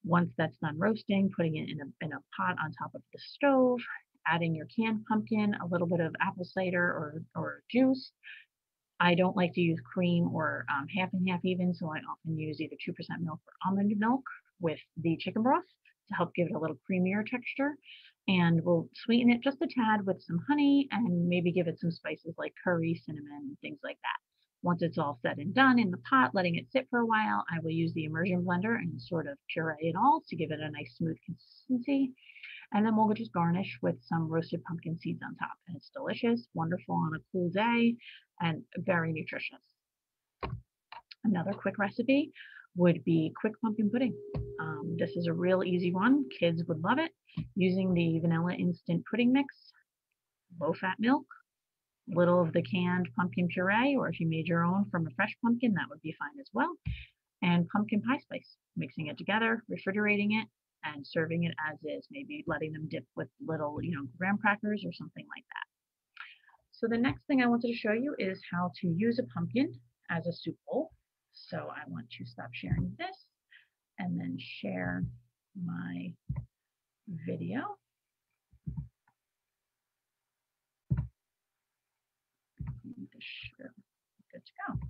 Once that's done roasting, putting it in a pot on top of the stove, adding your canned pumpkin, a little bit of apple cider or juice. I don't like to use cream or half and half even, so I often use either 2% milk or almond milk with the chicken broth to help give it a little creamier texture. And we'll sweeten it just a tad with some honey and maybe give it some spices like curry, cinnamon, things like that. Once it's all said and done in the pot, letting it sit for a while, I will use the immersion blender and sort of puree it all to give it a nice smooth consistency. And then we'll just garnish with some roasted pumpkin seeds on top. And it's delicious, wonderful on a cool day, and very nutritious. Another quick recipe would be quick pumpkin pudding. This is a real easy one. Kids would love it. Using the vanilla instant pudding mix, low-fat milk, little of the canned pumpkin puree, or if you made your own from a fresh pumpkin, that would be fine as well, and pumpkin pie spice. Mixing it together, refrigerating it, and serving it as is, maybe letting them dip with little, graham crackers or something like that. So the next thing I wanted to show you is how to use a pumpkin as a soup bowl. So I want to stop sharing this and then share my video. Sure. Good to go.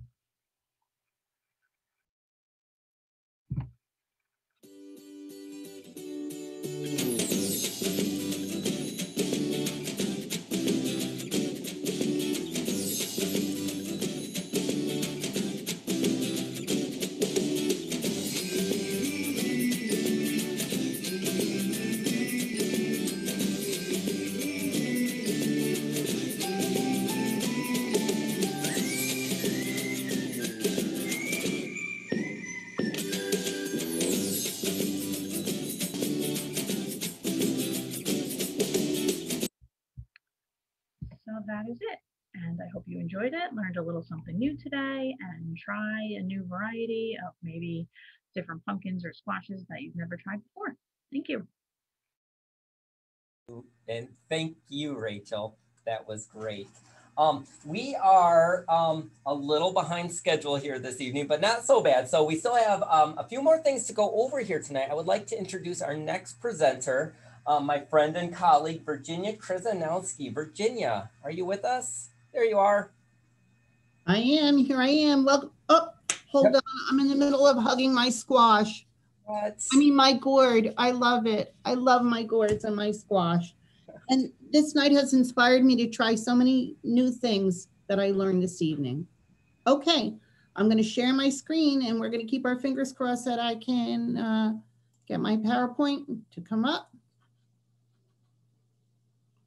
enjoyed it, learned a little something new today, and try a new variety of maybe different pumpkins or squashes that you've never tried before. Thank you. And thank you, Rachel. That was great. We are a little behind schedule here this evening, but not so bad. So we still have a few more things to go over here tonight. I would like to introduce our next presenter, my friend and colleague, Virginia Krzyzanowski. Virginia, are you with us? There you are. I am, here I am. Welcome. Oh, hold on, I'm in the middle of hugging my squash. What? I mean, my gourd, I love it. I love my gourds and my squash. And this night has inspired me to try so many new things that I learned this evening. Okay, I'm gonna share my screen and we're gonna keep our fingers crossed that I can get my PowerPoint to come up.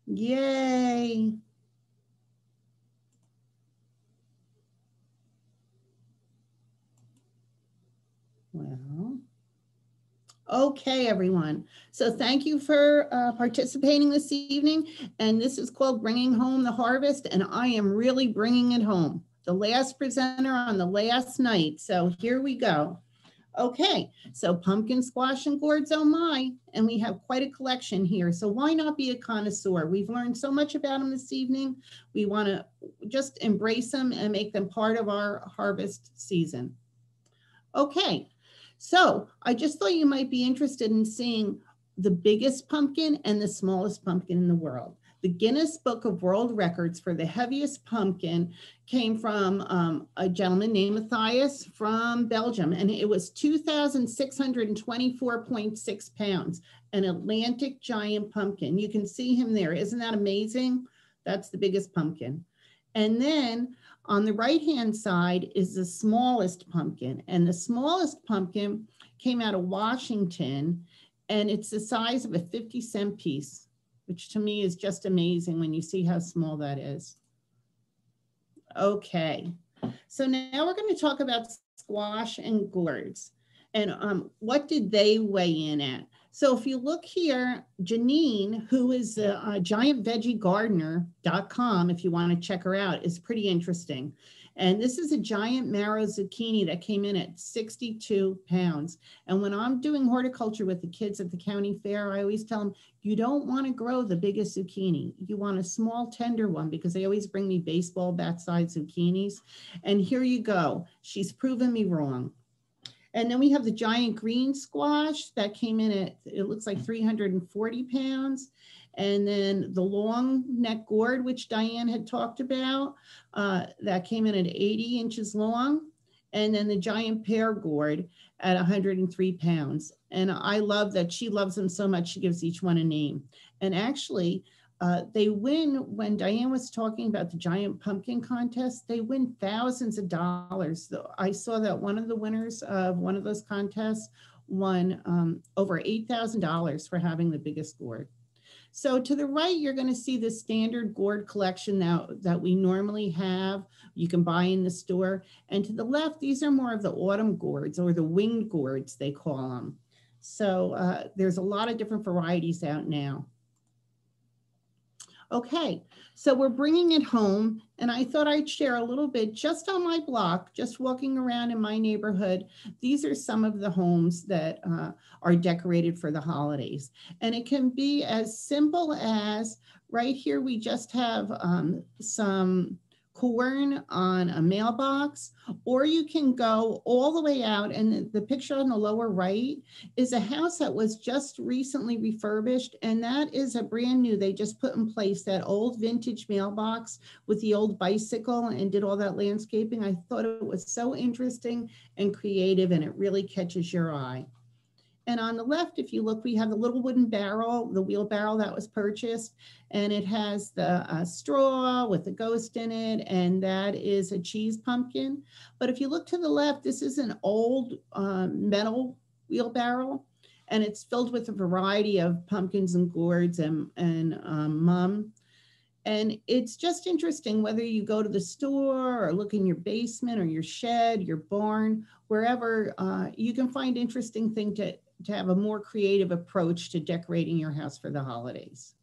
Yay. Well, okay, everyone. So thank you for participating this evening. And this is called Bringing Home the Harvest. And I am really bringing it home. The last presenter on the last night. So here we go. Okay, so pumpkin, squash, and gourds, oh my. And we have quite a collection here. So why not be a connoisseur? We've learned so much about them this evening. We want to just embrace them and make them part of our harvest season. Okay. So I just thought you might be interested in seeing the biggest pumpkin and the smallest pumpkin in the world. The Guinness Book of World Records for the heaviest pumpkin came from a gentleman named Matthias from Belgium, and it was 2,624.6 pounds, an Atlantic giant pumpkin. You can see him there. Isn't that amazing? That's the biggest pumpkin. And then on the right-hand side is the smallest pumpkin, and the smallest pumpkin came out of Washington, and it's the size of a 50-cent piece, which to me is just amazing when you see how small that is. Okay, so now we're going to talk about squash and gourds, and what did they weigh in at? So if you look here, Janine, who is the giantvegiegardener.com, if you want to check her out, is pretty interesting. And this is a giant marrow zucchini that came in at 62 pounds. And when I'm doing horticulture with the kids at the county fair, I always tell them, you don't want to grow the biggest zucchini. You want a small, tender one, because they always bring me baseball bat-sized zucchinis. And here you go. She's proven me wrong. And then we have the giant green squash that came in at, it looks like 340 pounds. And then the long neck gourd, which Diane had talked about, that came in at 80 inches long. And then the giant pear gourd at 103 pounds. And I love that she loves them so much, she gives each one a name. And actually, they win, when Diane was talking about the giant pumpkin contest, they win thousands of dollars. I saw that one of the winners of one of those contests won over $8,000 for having the biggest gourd. So to the right, you're going to see the standard gourd collection now that we normally have. You can buy in the store. And to the left, these are more of the autumn gourds, or the winged gourds, they call them. So there's a lot of different varieties out now. Okay, so we're bringing it home, and I thought I'd share a little bit just on my block, just walking around in my neighborhood. These are some of the homes that are decorated for the holidays. And it can be as simple as, right here, we just have some corn on a mailbox, or you can go all the way out, and the picture on the lower right is a house that was just recently refurbished, and that is a brand new, they just put in place that old vintage mailbox with the old bicycle and did all that landscaping. I thought it was so interesting and creative, and it really catches your eye. And on the left, if you look, we have the little wooden barrel, the wheelbarrow that was purchased, and it has the straw with the ghost in it, and that is a cheese pumpkin. But if you look to the left, this is an old metal wheelbarrow, and it's filled with a variety of pumpkins and gourds and mum. And it's just interesting whether you go to the store or look in your basement or your shed, your barn, wherever, you can find interesting thing to have a more creative approach to decorating your house for the holidays.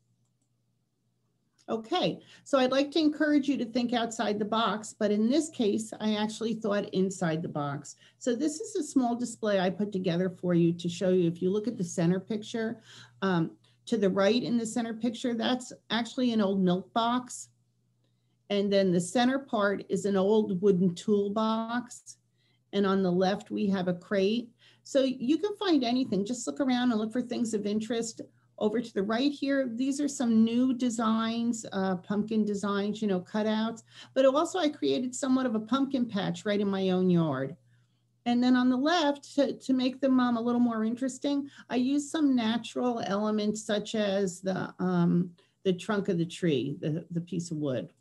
Okay, so I'd like to encourage you to think outside the box, but in this case, I actually thought inside the box. So this is a small display I put together for you to show you. If you look at the center picture, to the right in the center picture, that's actually an old milk box. And then the center part is an old wooden toolbox. And on the left, we have a crate. So you can find anything, just look around and look for things of interest. Over to the right here, these are some new designs, pumpkin designs, you know, cutouts, but also I created somewhat of a pumpkin patch right in my own yard. And then on the left, to make them a little more interesting, I used some natural elements such as the trunk of the tree, the piece of wood.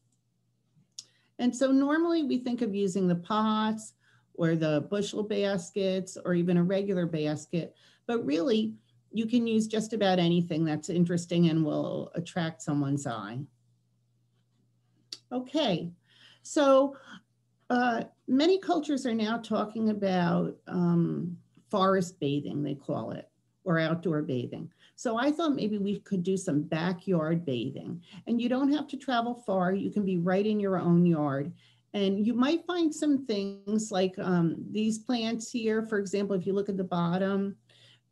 And so normally we think of using the pots or the bushel baskets or even a regular basket, but really, you can use just about anything that's interesting and will attract someone's eye. Okay, so many cultures are now talking about forest bathing, they call it, or outdoor bathing. So I thought maybe we could do some backyard bathing. And you don't have to travel far, you can be right in your own yard. And you might find some things like these plants here, for example, if you look at the bottom,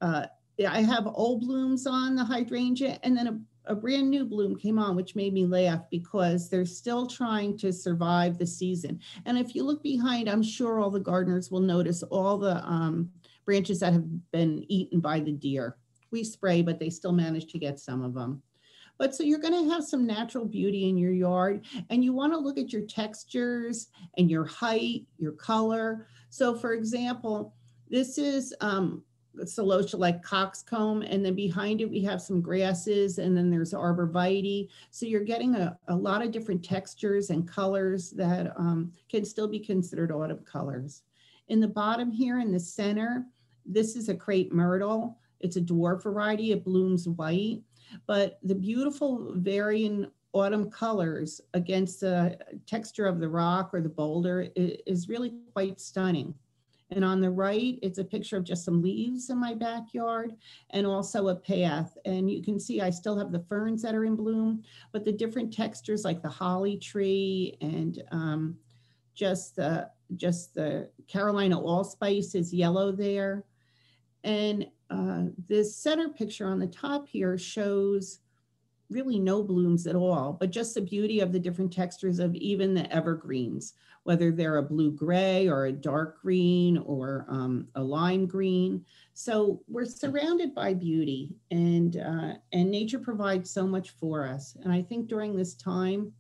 I have old blooms on the hydrangea, and then a brand new bloom came on, which made me laugh because they're still trying to survive the season. And if you look behind, I'm sure all the gardeners will notice all the branches that have been eaten by the deer. We spray, but they still manage to get some of them. But so you're going to have some natural beauty in your yard, and you want to look at your textures and your height, your color. So for example, this is celosia like coxcomb, and then behind it we have some grasses, and then there's arborvitae. So you're getting a lot of different textures and colors that can still be considered autumn colors. In the bottom here in the center, this is a crepe myrtle. It's a dwarf variety, it blooms white, but the beautiful varying autumn colors against the texture of the rock or the boulder is really quite stunning. And on the right, it's a picture of just some leaves in my backyard and also a path. And you can see I still have the ferns that are in bloom, but the different textures like the holly tree and just the Carolina allspice is yellow there. And this center picture on the top here shows really no blooms at all, but just the beauty of the different textures of even the evergreens, whether they're a blue-gray or a dark green or a lime green. So we're surrounded by beauty, and nature provides so much for us. And I think during this time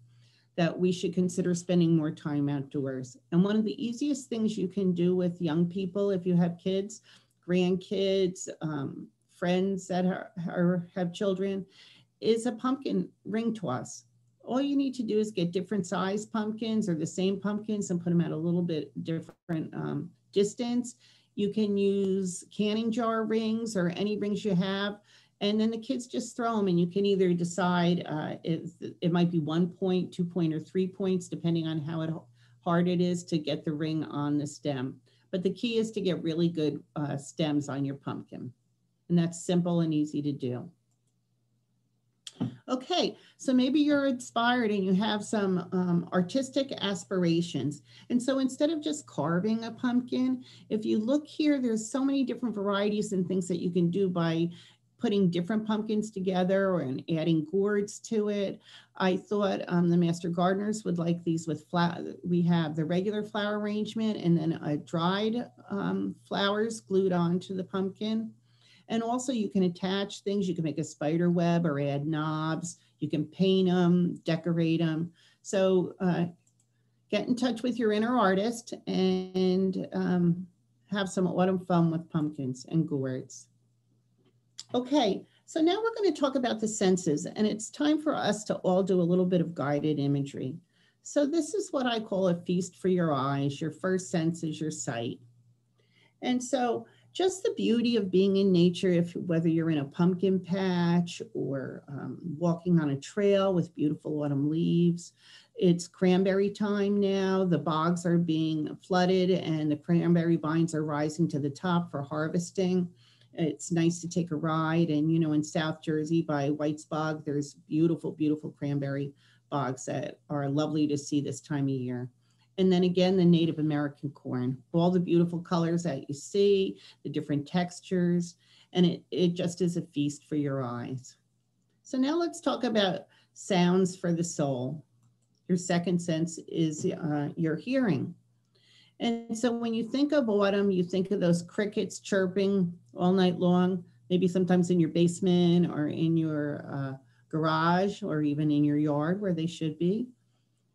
that we should consider spending more time outdoors. And one of the easiest things you can do with young people, if you have kids, grandkids, friends that have children, is a pumpkin ring toss. All you need to do is get different size pumpkins or the same pumpkins and put them at a little bit different distance. You can use canning jar rings or any rings you have, and then the kids just throw them, and you can either decide if it might be 1 point, 2 point, or 3 points, depending on how hard it is to get the ring on the stem. But the key is to get really good stems on your pumpkin, and that's simple and easy to do. Okay, so maybe you're inspired and you have some artistic aspirations. And so instead of just carving a pumpkin, if you look here, there's so many different varieties and things that you can do by putting different pumpkins together and adding gourds to it. I thought the master gardeners would like these with flower. We have the regular flower arrangement and then a dried flowers glued onto the pumpkin. And also you can attach things. You can make a spider web or add knobs. You can paint them, decorate them. So get in touch with your inner artist and have some autumn fun with pumpkins and gourds. Okay, so now we're going to talk about the senses, and it's time for us to all do a little bit of guided imagery. So this is what I call a feast for your eyes. Your first sense is your sight. And so just the beauty of being in nature, whether you're in a pumpkin patch or walking on a trail with beautiful autumn leaves. It's cranberry time now. The bogs are being flooded and the cranberry vines are rising to the top for harvesting. It's nice to take a ride. And, you know, in South Jersey by White's Bog, there's beautiful, beautiful cranberry bogs that are lovely to see this time of year. And then again, the Native American corn, all the beautiful colors that you see, the different textures, and it just is a feast for your eyes. So now let's talk about sounds for the soul. Your second sense is your hearing. And so when you think of autumn, you think of those crickets chirping all night long, maybe sometimes in your basement or in your garage or even in your yard where they should be.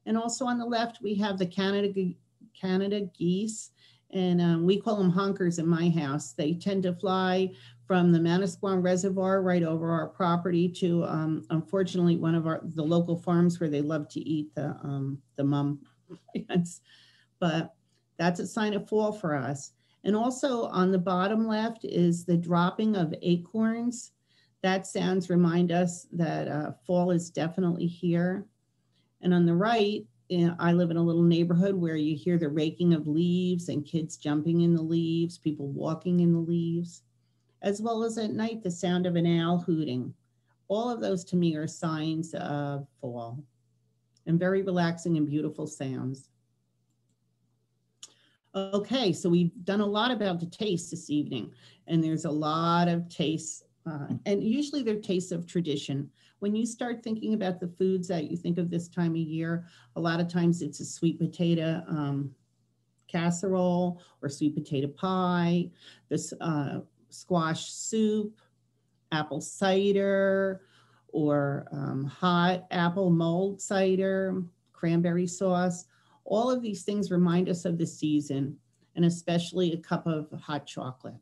And also on the left, we have the Canada geese, and we call them honkers in my house. They tend to fly from the Manasquan Reservoir right over our property to, unfortunately, one of the local farms where they love to eat the mum plants. But that's a sign of fall for us. And also on the bottom left is the dropping of acorns. That sounds remind us that fall is definitely here. And on the right, I live in a little neighborhood where you hear the raking of leaves and kids jumping in the leaves, people walking in the leaves, as well as at night, the sound of an owl hooting. All of those to me are signs of fall and very relaxing and beautiful sounds. Okay, so we've done a lot about the taste this evening, and there's a lot of tastes, and usually they're tastes of tradition. When you start thinking about the foods that you think of this time of year, a lot of times it's a sweet potato casserole or sweet potato pie, this squash soup, apple cider, or hot apple mulled cider, cranberry sauce. All of these things remind us of the season, and especially a cup of hot chocolate.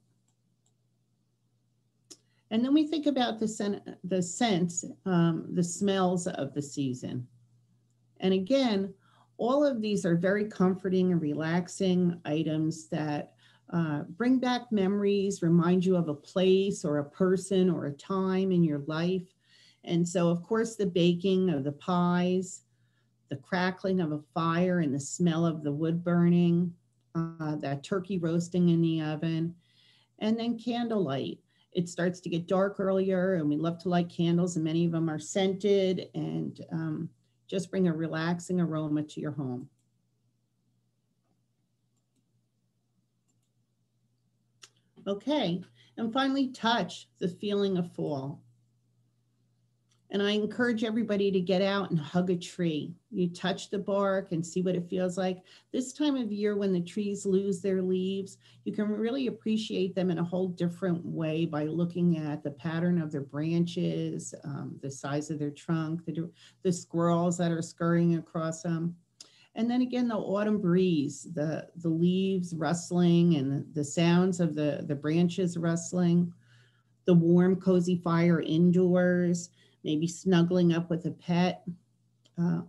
And then we think about the scents, the smells of the season. And again, all of these are very comforting and relaxing items that bring back memories, remind you of a place or a person or a time in your life. And so, of course, the baking of the pies, the crackling of a fire and the smell of the wood burning, that turkey roasting in the oven, and then candlelight. It starts to get dark earlier, and we love to light candles, and many of them are scented and just bring a relaxing aroma to your home. Okay, and finally, touch, the feeling of fall. And I encourage everybody to get out and hug a tree. You touch the bark and see what it feels like. This time of year when the trees lose their leaves, you can really appreciate them in a whole different way by looking at the pattern of their branches, the size of their trunk, the squirrels that are scurrying across them. And then again, the autumn breeze, the leaves rustling and the sounds of the branches rustling, the warm, cozy fire indoors, maybe snuggling up with a pet.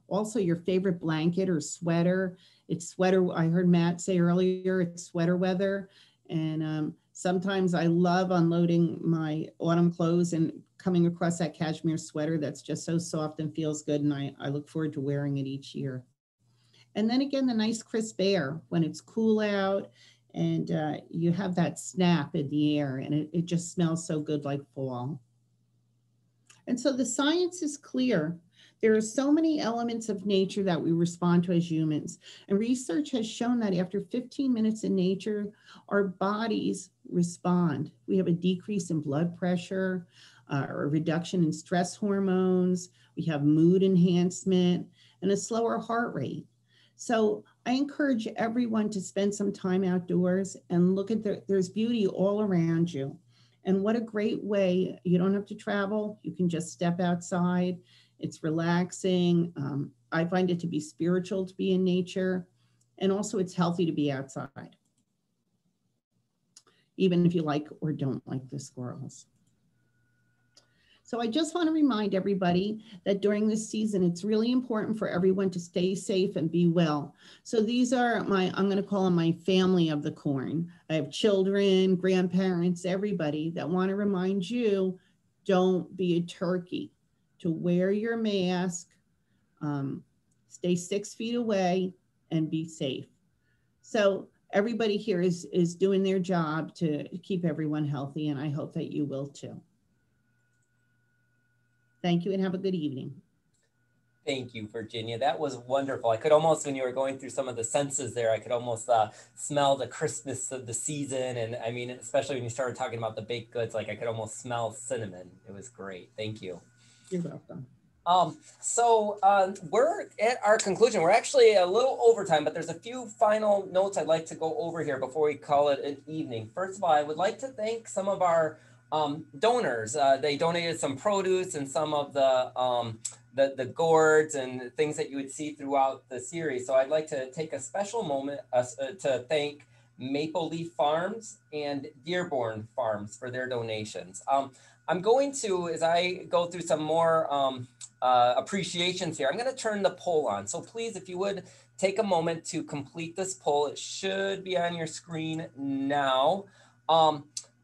Also your favorite blanket or sweater. It's sweater, I heard Matt say earlier, it's sweater weather. And sometimes I love unloading my autumn clothes and coming across that cashmere sweater that's just so soft and feels good. And I look forward to wearing it each year. And then again, the nice crisp air when it's cool out and you have that snap in the air and it just smells so good like fall. And so the science is clear. There are so many elements of nature that we respond to as humans. And research has shown that after 15 minutes in nature, our bodies respond. We have a decrease in blood pressure, a reduction in stress hormones. We have mood enhancement and a slower heart rate. So I encourage everyone to spend some time outdoors and look at there's beauty all around you. And what a great way, you don't have to travel, you can just step outside. It's relaxing. I find it to be spiritual to be in nature. And also it's healthy to be outside, even if you like or don't like the squirrels. So I just want to remind everybody that during this season, it's really important for everyone to stay safe and be well. So these are I'm going to call them my family of the corn. I have children, grandparents, everybody that want to remind you, don't be a turkey, to wear your mask, stay 6 feet away and be safe. So everybody here is doing their job to keep everyone healthy, and I hope that you will too. Thank you and have a good evening. Thank you, Virginia. That was wonderful. I could almost, when you were going through some of the senses there, I could almost smell the crispness of the season. And I mean, especially when you started talking about the baked goods, like I could almost smell cinnamon. It was great. Thank you. You're welcome. We're at our conclusion. We're actually a little over time, but there's a few final notes I'd like to go over here before we call it an evening. First of all, I would like to thank some of our donors. They donated some produce and some of the gourds and things that you would see throughout the series. So I'd like to take a special moment to thank Maple Leaf Farms and Dearborn Farms for their donations. I'm going to, as I go through some more appreciations here, I'm going to turn the poll on. So please, if you would take a moment to complete this poll, it should be on your screen now.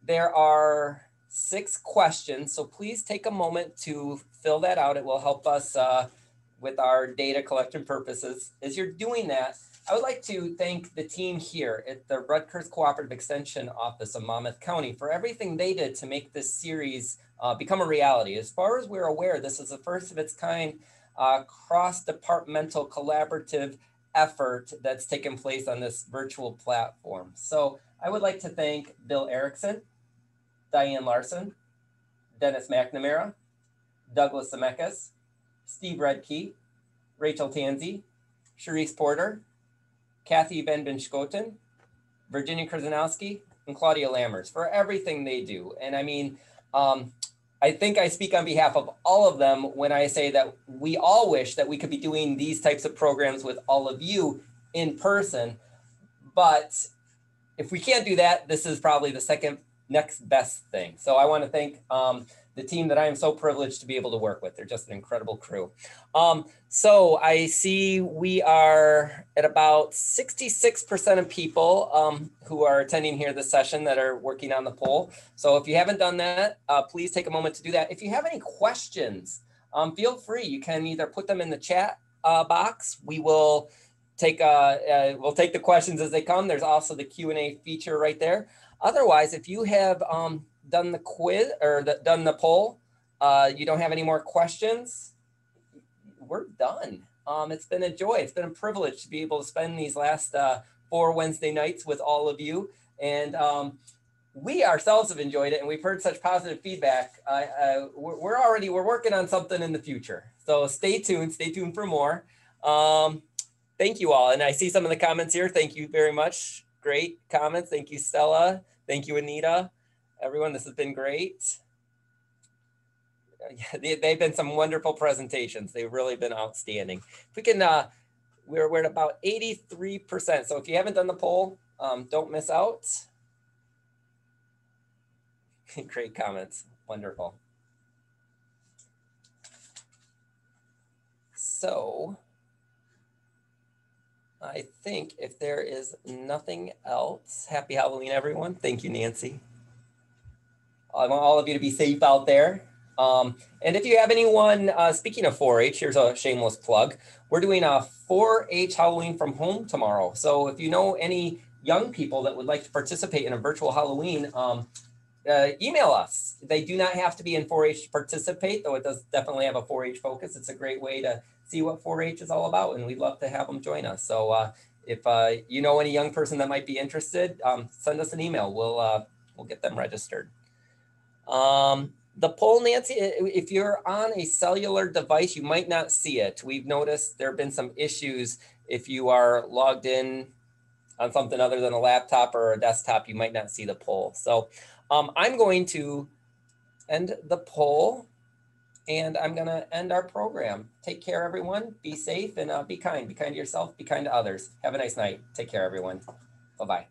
There are 6 questions, so please take a moment to fill that out. It will help us with our data collection purposes. As you're doing that, I would like to thank the team here at the Rutgers Cooperative Extension Office of Monmouth County for everything they did to make this series become a reality. As far as we're aware, this is the first of its kind cross-departmental collaborative effort that's taken place on this virtual platform. So I would like to thank Bill Erickson, Diane Larson, Dennis McNamara, Douglas Zemeckis, Steve Redkey, Rachel Tansey, Sharice Porter, Kathy Van Schoten, Virginia Krasnowski, and Claudia Lammers for everything they do. And I mean, I think I speak on behalf of all of them when I say that we all wish that we could be doing these types of programs with all of you in person. But if we can't do that, this is probably the second next best thing. So I want to thank the team that I am so privileged to be able to work with. They're just an incredible crew. So I see we are at about 66% of people who are attending here this session that are working on the poll. So if you haven't done that, please take a moment to do that. If you have any questions, feel free. You can either put them in the chat box. We will take we'll take the questions as they come. There's also the Q&A feature right there. Otherwise, if you have done the quiz or done the poll, you don't have any more questions, we're done. It's been a joy. It's been a privilege to be able to spend these last 4 Wednesday nights with all of you. And we ourselves have enjoyed it, and we've heard such positive feedback. We're working on something in the future. So stay tuned for more. Thank you all. And I see some of the comments here. Thank you very much. Great comments. Thank you, Stella. Thank you, Anita. Everyone, this has been great. They've been some wonderful presentations. They've really been outstanding. If we can, we're at about 83%. So if you haven't done the poll, don't miss out. Great comments. Wonderful. So I think if there is nothing else, happy Halloween, everyone. Thank you, Nancy. I want all of you to be safe out there. And if you have anyone, speaking of 4-H, here's a shameless plug. We're doing a 4-H Halloween from home tomorrow. So if you know any young people that would like to participate in a virtual Halloween, email us. They do not have to be in 4-H to participate, though it does definitely have a 4-H focus. It's a great way to see what 4-H is all about, and we'd love to have them join us. So if you know any young person that might be interested, send us an email. We'll get them registered. The poll, Nancy, if you're on a cellular device, you might not see it. We've noticed there have been some issues. If you are logged in on something other than a laptop or a desktop, you might not see the poll. So I'm going to end the poll, and I'm going to end our program. Take care, everyone. Be safe and be kind. Be kind to yourself. Be kind to others. Have a nice night. Take care, everyone. Bye-bye.